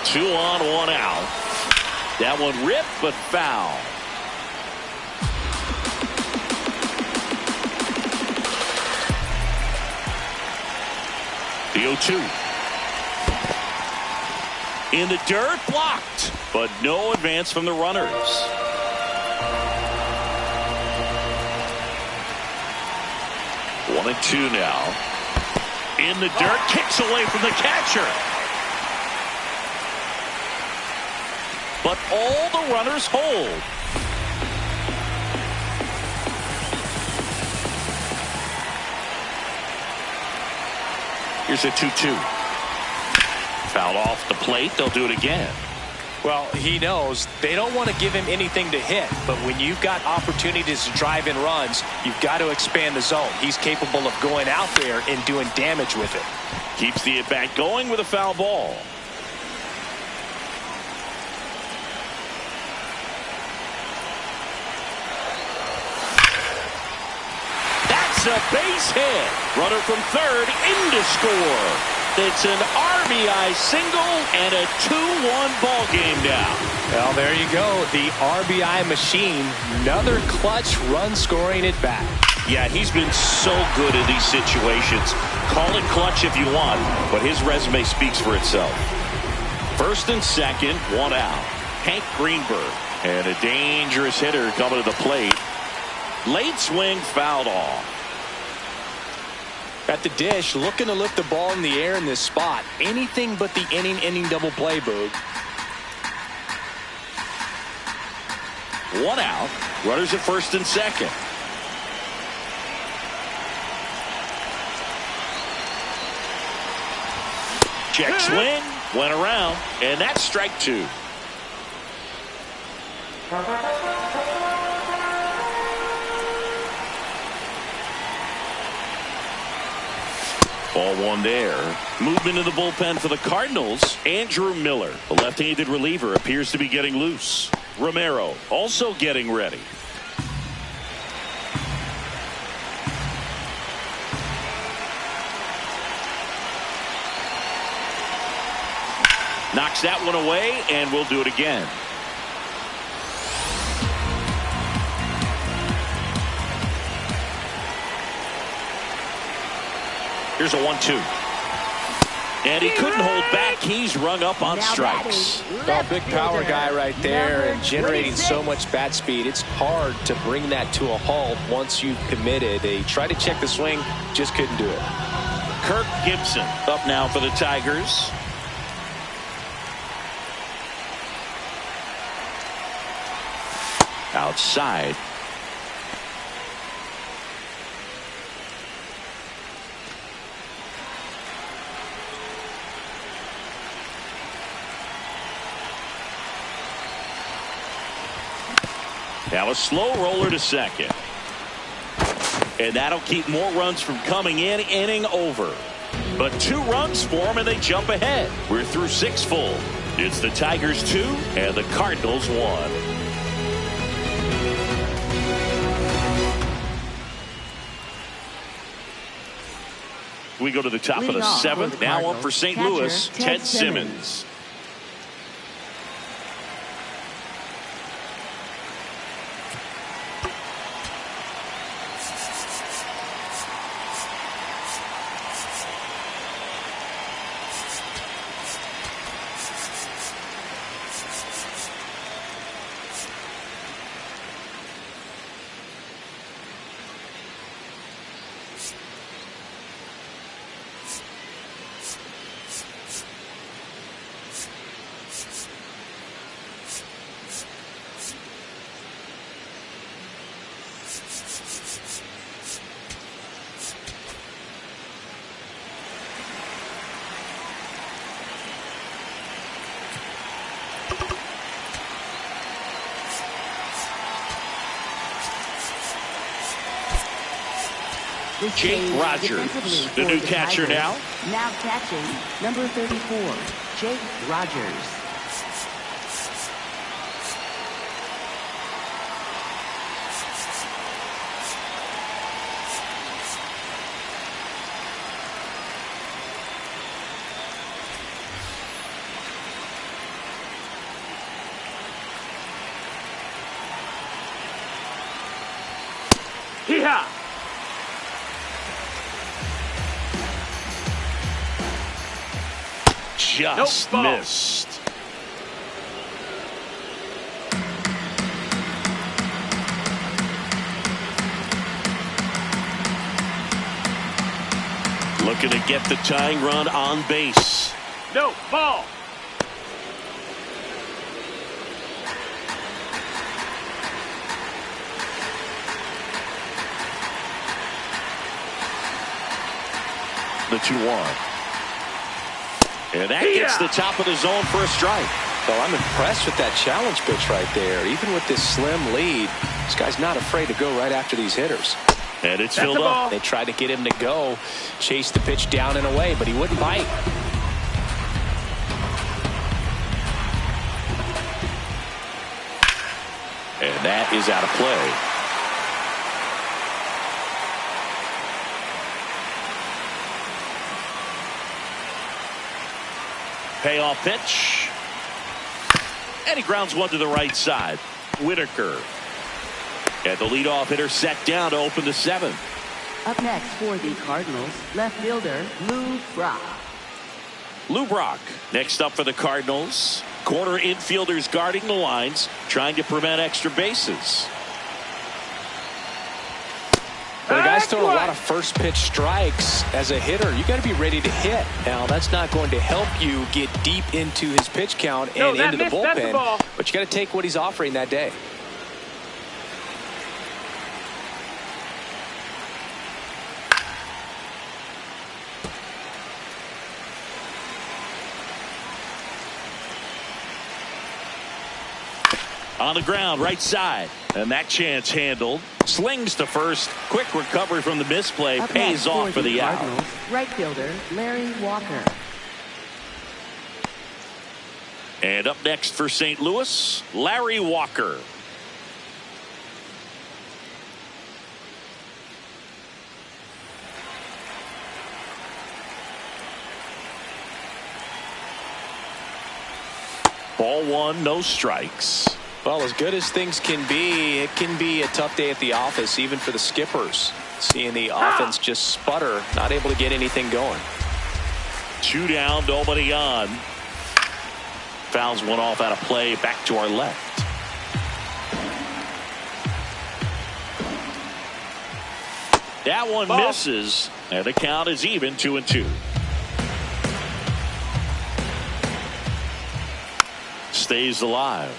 Speaker 1: Two on, one out. That one ripped, but foul. The 0-2. In the dirt, blocked, but no advance from the runners. One and two now. In the dirt, kicks away from the catcher. But all the runners hold. Here's a 2-2. Fouled off the plate. They'll do it again.
Speaker 2: Well, he knows they don't want to give him anything to hit, but when you've got opportunities to drive in runs, you've got to expand the zone. He's capable of going out there and doing damage with it.
Speaker 1: Keeps the at-bat going with a foul ball. A base hit. Runner from third in to score. It's an RBI single and a 2-1 ball game now.
Speaker 2: Well, there you go. The RBI machine. Another clutch run scoring at bat.
Speaker 1: Yeah, he's been so good in these situations. Call it clutch if you want, but his resume speaks for itself. First and second, one out. Hank Greenberg. And a dangerous hitter coming to the plate. Late swing, fouled off.
Speaker 2: At the dish, looking to lift the ball in the air in this spot. Anything but the inning double play, Boog.
Speaker 1: One out. Runners at first and second. Check swing. Went around. And that's strike 2. Ball 1 there. Movement in the bullpen for the Cardinals. Andrew Miller, the left-handed reliever, appears to be getting loose. Romero also getting ready. Knocks that one away, and we'll do it again. Here's a 1-2. And he couldn't hold back. He's rung up on strikes.
Speaker 2: Well, big power guy right there and generating so much bat speed. It's hard to bring that to a halt once you've committed. They tried to check the swing, just couldn't do it.
Speaker 1: Kirk Gibson up now for the Tigers. Outside. Now a slow roller to second. And that'll keep more runs from coming in. Inning over. But 2 runs for them and they jump ahead. We're through 6 full. It's the Tigers 2 and the Cardinals 1. We go to the top of the 7th. Now up for St. Louis, Ted Simmons. Jake Rogers, the new catcher now.
Speaker 4: Now catching number 34, Jake Rogers.
Speaker 5: Hee-haw!
Speaker 1: Just missed. Looking to get the tying run on base.
Speaker 5: No, ball.
Speaker 1: The 2-1. And that gets the top of the zone for a strike.
Speaker 2: Well, I'm impressed with that challenge pitch right there. Even with this slim lead, this guy's not afraid to go right after these hitters.
Speaker 1: And it's filled up.
Speaker 2: They tried to get him to go, chase the pitch down and away, but he wouldn't bite.
Speaker 1: And that is out of play. Payoff pitch. And he grounds one to the right side. Whitaker. And the leadoff hitter set down to open the 7th.
Speaker 4: Up next for the Cardinals, left fielder Lou Brock.
Speaker 1: Lou Brock next up for the Cardinals. Corner infielders guarding the lines, trying to prevent extra bases.
Speaker 2: Well, the guy's throwing a lot of first pitch strikes. As a hitter, you got to be ready to hit. Now, that's not going to help you get deep into his pitch count and into the bullpen, but you got to take what he's offering that day.
Speaker 1: On the ground, right side. And that chance handled. Slings to first. Quick recovery from the misplay. Pays off for the out.
Speaker 4: Right fielder, Larry Walker.
Speaker 1: And up next for St. Louis, Larry Walker. Ball 1, no strikes.
Speaker 2: Well, as good as things can be, it can be a tough day at the office, even for the skippers. Seeing the offense just sputter, not able to get anything going.
Speaker 1: 2 down, nobody on. Fouls one off out of play. Back to our left. That one misses, and the count is even 2-2. Stays alive.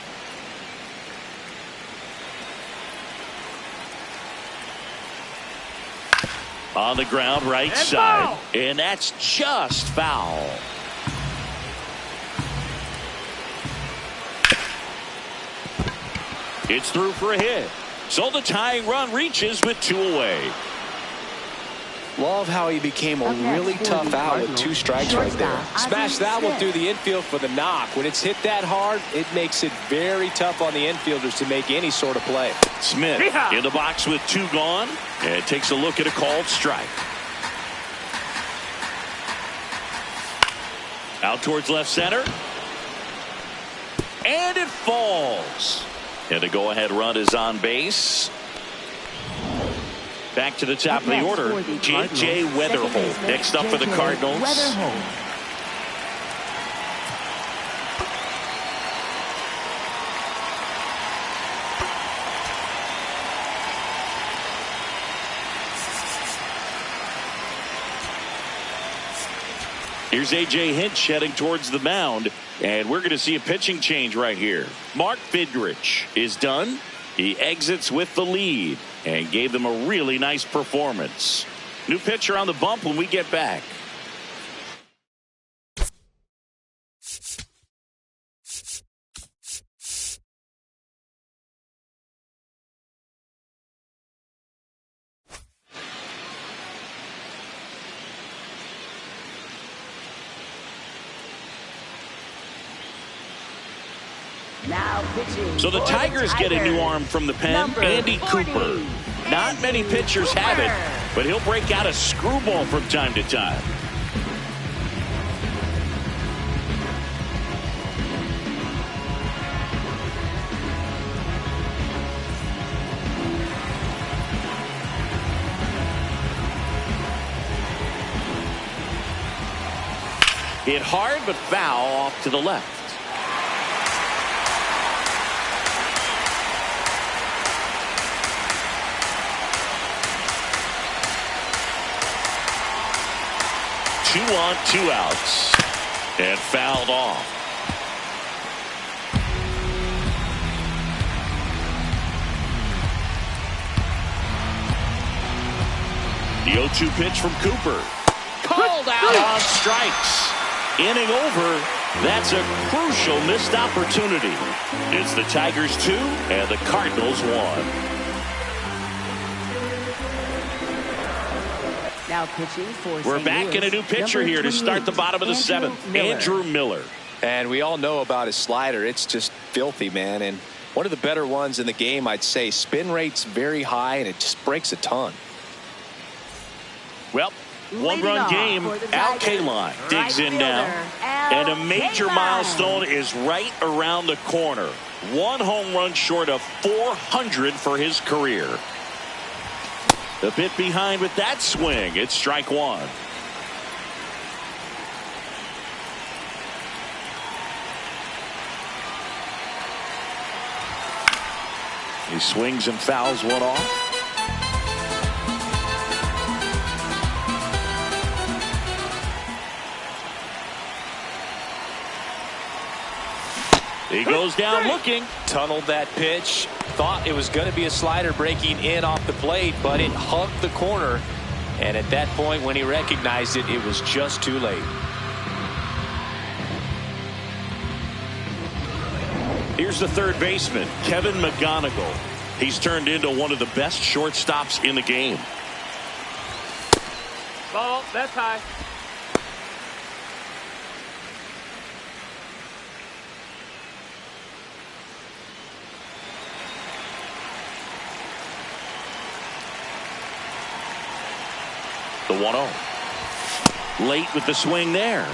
Speaker 1: On the ground, right side.
Speaker 5: Foul.
Speaker 1: And that's just foul. It's through for a hit. So the tying run reaches with 2 away.
Speaker 2: Love how he became a really tough out with 2 strikes right there. Smash that one through the infield for the knock. When it's hit that hard, it makes it very tough on the infielders to make any sort of play.
Speaker 1: Smith in the box with 2 gone, and takes a look at a called strike. Out towards left center. And it falls. And the go-ahead run is on base. Back to the top of the order, J.J. Wetherholt. Next up for the Cardinals. Here's A.J. Hinch heading towards the mound, and we're going to see a pitching change right here. Mark Fidrich is done. He exits with the lead and gave them a really nice performance. New pitcher on the bump when we get back. So the Tigers get a new arm from the pen, Andy Cooper. Not many pitchers have it, but he'll break out a screwball from time to time. Hit hard, but foul off to the left. Two on, 2 outs, and fouled off. The 0-2 pitch from Cooper. Called out on strikes. Inning over. That's a crucial missed opportunity. It's the Tigers 2 and the Cardinals 1.
Speaker 4: Now pitching for
Speaker 1: We're back in a new pitcher here to start the bottom of the 7th. Andrew Miller.
Speaker 2: And we all know about his slider. It's just filthy, man. And one of the better ones in the game, I'd say. Spin rate's very high, and it just breaks a ton.
Speaker 1: Well, one-run game. Al Kaline digs in now. And a major milestone is right around the corner. 1 home run short of 400 for his career. A bit behind with that swing. It's strike 1. He swings and fouls one off. He goes down looking.
Speaker 2: Tunneled that pitch. Thought it was going to be a slider breaking in off the plate, but it hugged the corner. And at that point, when he recognized it, it was just too late.
Speaker 1: Here's the third baseman, Kevin McGonigal. He's turned into one of the best shortstops in the game.
Speaker 5: Ball, that's high.
Speaker 1: The 1-0. Late with the swing there.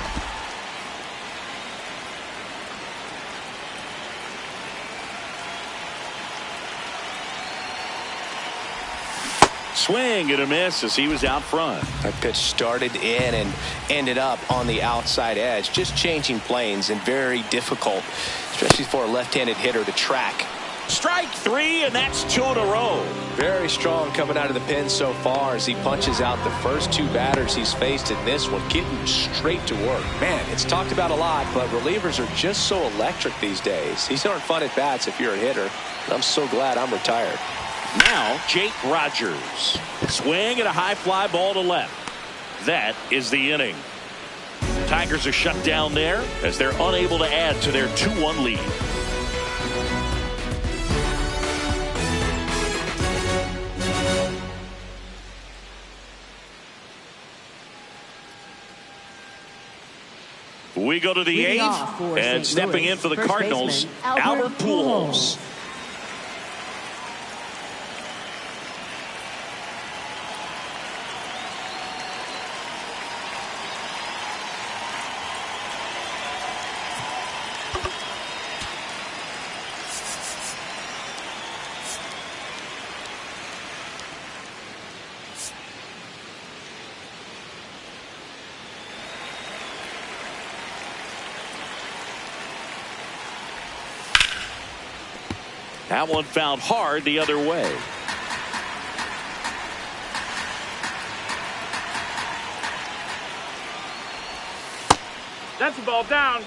Speaker 1: Swing and a miss as he was out front.
Speaker 2: That pitch started in and ended up on the outside edge. Just changing planes and very difficult, especially for a left-handed hitter to track.
Speaker 1: Strike three, and that's 2 in a row.
Speaker 2: Very strong coming out of the pen so far as he punches out the first 2 batters he's faced in this one, getting straight to work. Man, it's talked about a lot, but relievers are just so electric these days. These aren't fun at bats if you're a hitter. I'm so glad I'm retired.
Speaker 1: Now, Jake Rogers. Swing and a high fly ball to left. That is the inning. Tigers are shut down there as they're unable to add to their 2-1 lead. We go to the 8th, and stepping in for the Cardinals, Albert Pujols. That one found hard the other way.
Speaker 5: That's a ball down.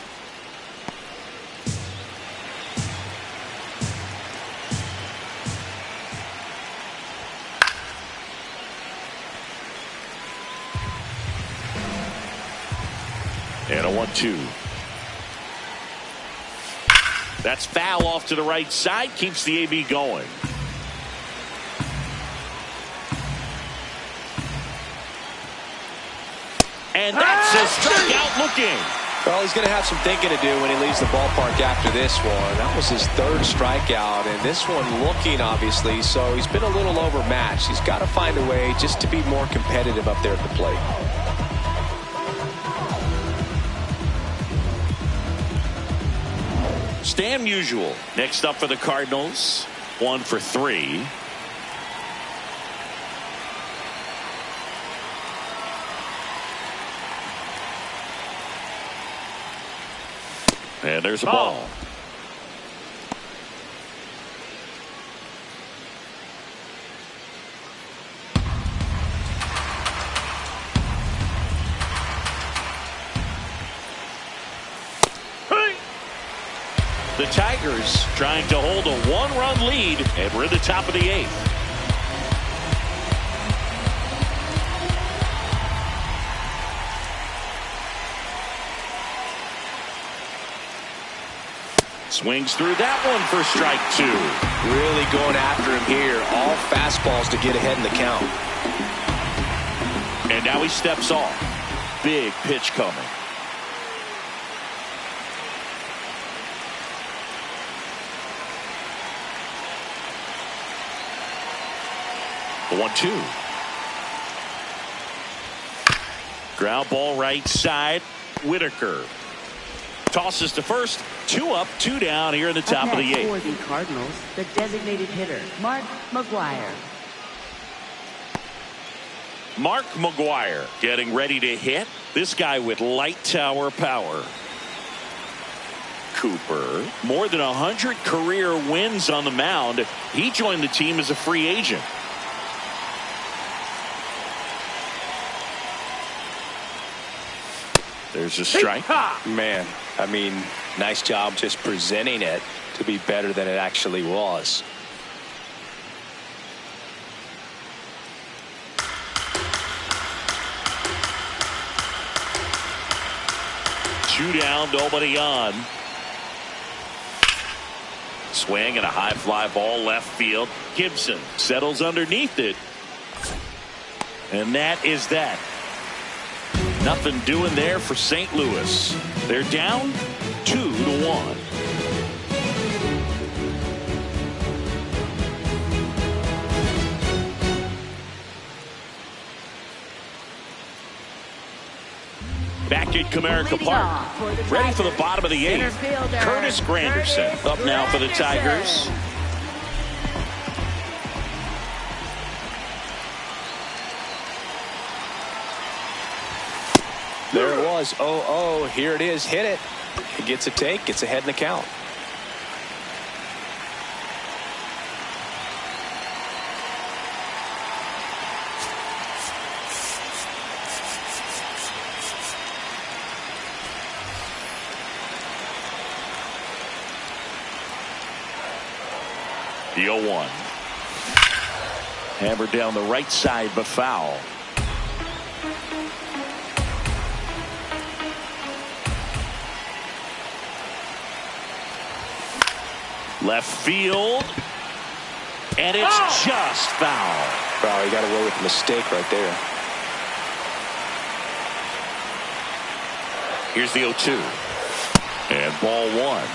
Speaker 1: And a 1-2. That's foul off to the right side. Keeps the AB going. And that's a strikeout looking.
Speaker 2: Well, he's going to have some thinking to do when he leaves the ballpark after this one. That was his 3rd strikeout, and this one looking, obviously, so he's been a little overmatched. He's got to find a way just to be more competitive up there at the plate.
Speaker 1: Stan Musial next up for the Cardinals. 1 for 3. And there's a ball. The Tigers trying to hold a 1-run lead, and we're at the top of the 8th. Swings through that one for strike 2.
Speaker 2: Really going after him here. All fastballs to get ahead in the count.
Speaker 1: And now he steps off. Big pitch coming. The 1-2. Ground ball right side. Whitaker tosses to first. 2 up, 2 down here in the top of the 8th.
Speaker 4: For the Cardinals, the designated hitter, Mark McGwire.
Speaker 1: Mark McGwire getting ready to hit. This guy with light tower power. Cooper, more than 100 career wins on the mound. He joined the team as a free agent. There's a strike.
Speaker 2: Man, I mean, nice job just presenting it to be better than it actually was.
Speaker 1: Two down, nobody on. Swing and a high fly ball left field. Gibson settles underneath it. And that is that. Nothing doing there for St. Louis. They're down 2-1. Back at Comerica Park, ready for the bottom of the 8th. Curtis Granderson up now for the Tigers.
Speaker 3: goes 0-0. Here it is. Hit it. He gets a take. Gets ahead in the count.
Speaker 1: The 0-1. Hammered down the right side, but foul. Left field. And it's just foul.
Speaker 3: Wow, he got away with a mistake right there.
Speaker 1: Here's the 0-2. And ball one.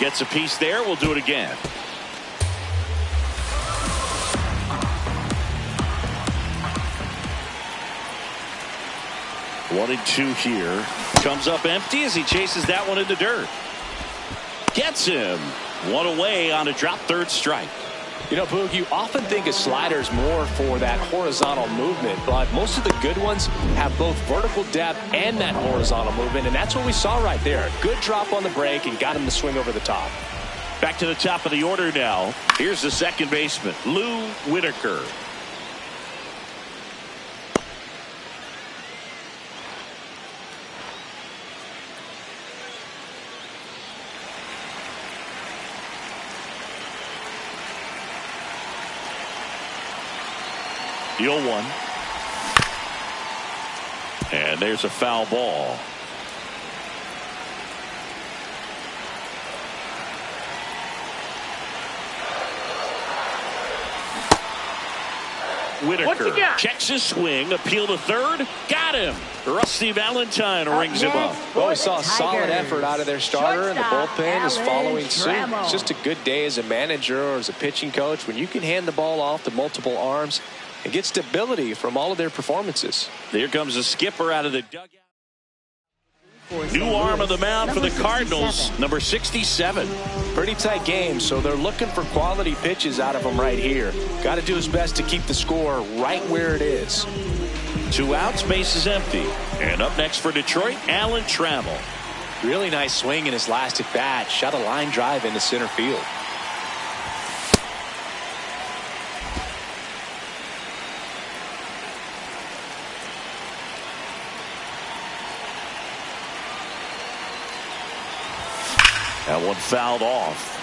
Speaker 1: Gets a piece there. We'll do it again. One and two here. Comes up empty as he chases that one in the dirt. Gets him. One away on a drop third strike.
Speaker 3: You know, Boog, you often think a slider is more for that horizontal movement, but most of the good ones have both vertical depth and that horizontal movement, and that's what we saw right there. Good drop on the break and got him to swing over the top.
Speaker 1: Back to the top of the order now. Here's the second baseman, Lou Whitaker. The 0-1. And there's a foul ball. Whitaker checks his swing, appeal to third, got him. Rusty Valentine rings him up.
Speaker 3: Well, we saw a solid effort out of their starter, and the bullpen is following suit. It's just a good day as a manager or as a pitching coach when you can hand the ball off to multiple arms and get stability from all of their performances.
Speaker 1: Here comes the skipper out of the dugout. New arm of the mound for the Cardinals, number 67.
Speaker 3: Pretty tight game, so they're looking for quality pitches out of him right here. Got to do his best to keep the score right where it is.
Speaker 1: 2 outs, base is empty. And up next for Detroit, Alan Trammell.
Speaker 3: Really nice swing in his last at bat. Shot a line drive into center field.
Speaker 1: That one fouled off.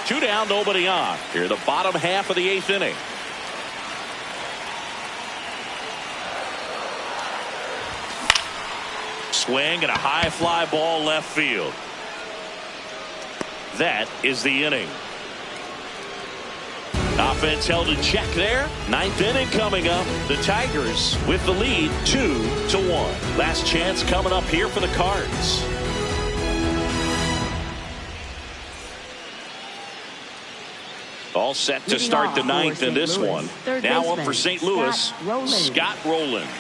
Speaker 1: Two down, nobody on. Here, the bottom half of the 8th inning. Swing and a high fly ball left field. That is the inning. Offense held in check there. 9th inning coming up. The Tigers with the lead 2-1. Last chance coming up here for the Cards. All set to start the 9th in this one. Now up for St. Louis, Scott Rowland.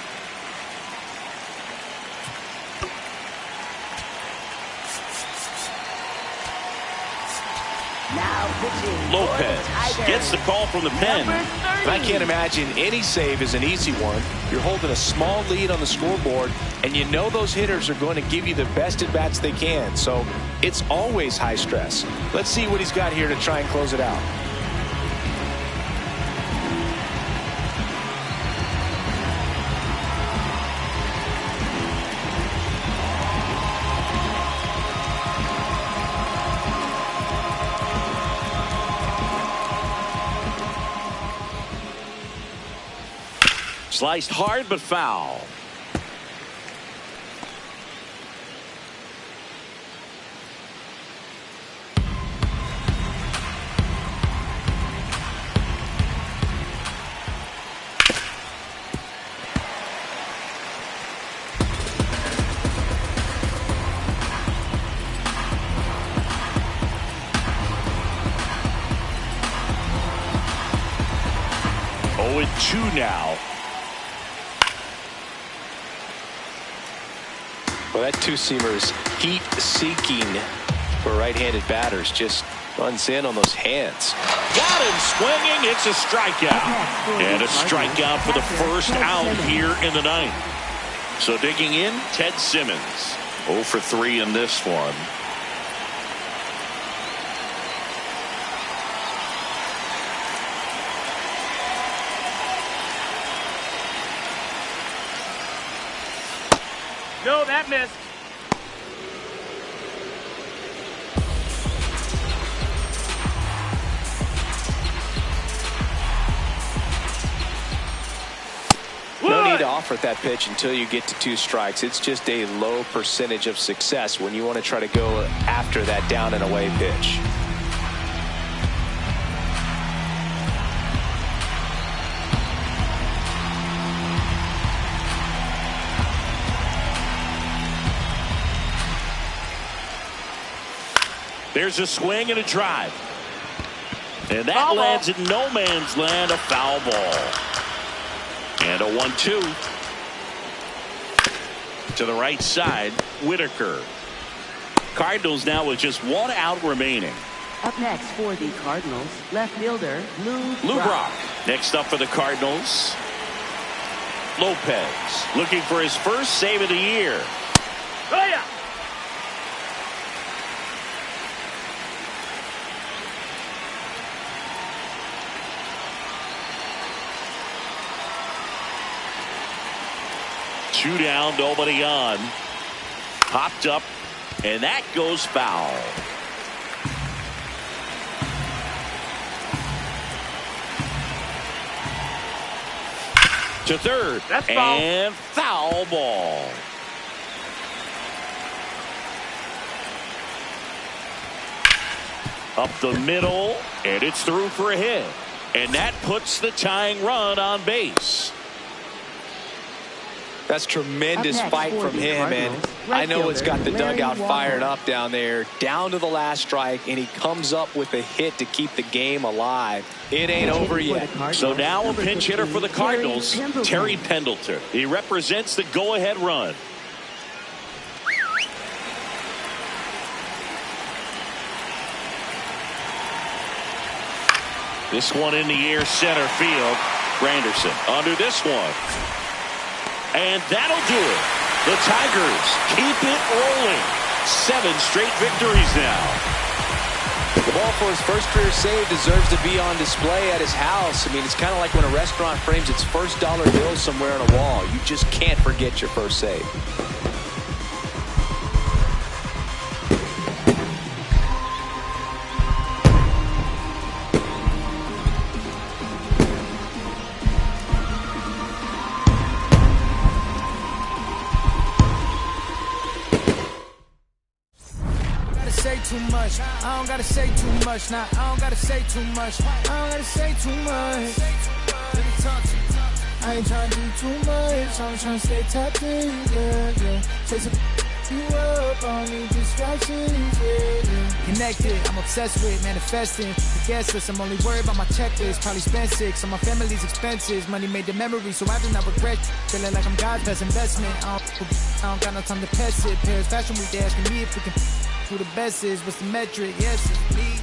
Speaker 1: Lopez gets the call from the pen.
Speaker 3: And I can't imagine any save is an easy one. You're holding a small lead on the scoreboard, and you know those hitters are going to give you the best at-bats they can. So it's always high stress. Let's see what he's got here to try and close it out.
Speaker 1: Sliced hard but foul. 2 now.
Speaker 2: Well, that two-seamer is heat-seeking for right-handed batters. Just runs in on those hands.
Speaker 1: Got him swinging. It's a strikeout. And a strikeout for the first out here in the ninth. So digging in, Ted Simmons. 0 for 3 in this one.
Speaker 5: No, that missed.
Speaker 2: No need to offer that pitch until you get to 2 strikes. It's just a low percentage of success when you want to try to go after that down and away pitch.
Speaker 1: There's a swing and a drive. And that lands in no man's land, a foul ball. And a 1-2. To the right side, Whitaker. Cardinals now with just 1 out remaining.
Speaker 4: Up next for the Cardinals, left fielder
Speaker 1: Lou Brock. Next up for the Cardinals, Lopez. Looking for his first save of the year.
Speaker 5: Oh, yeah.
Speaker 1: Two down, nobody on. Popped up, and that goes foul. To third.
Speaker 5: That's foul.
Speaker 1: And foul ball. Up the middle, and it's through for a hit. And that puts the tying run on base.
Speaker 2: That's tremendous fight from him, and I know it's got the dugout fired up down there, down to the last strike, and he comes up with a hit to keep the game alive. It ain't over yet.
Speaker 1: So now a pinch hitter for the Cardinals, Terry Pendleton. He represents the go-ahead run. This one in the air, center field. Granderson under this one. And that'll do it. The Tigers keep it rolling. 7 straight victories now.
Speaker 2: The ball for his first career save deserves to be on display at his house. I mean, it's kind of like when a restaurant frames its first dollar bill somewhere on a wall. You just can't forget your first save.
Speaker 6: Too much. I don't gotta say too much. Nah, I don't gotta say too much. I don't gotta say too much. Let me talk to you. I ain't trying to do too much. I'm trying to stay tapped in, yeah. Chasing you up, I don't need distractions, yeah. Connected, I'm obsessed with manifesting. The guest list, I'm only worried about my checklist. Probably spent 6 on my family's expenses. Money made the memory, so I do not regret. Feeling like I'm God's best investment. I don't got no time to pass it. Paris Fashion Week, they asking me if we can. Who the best is, what's the metric? Yes, it's me.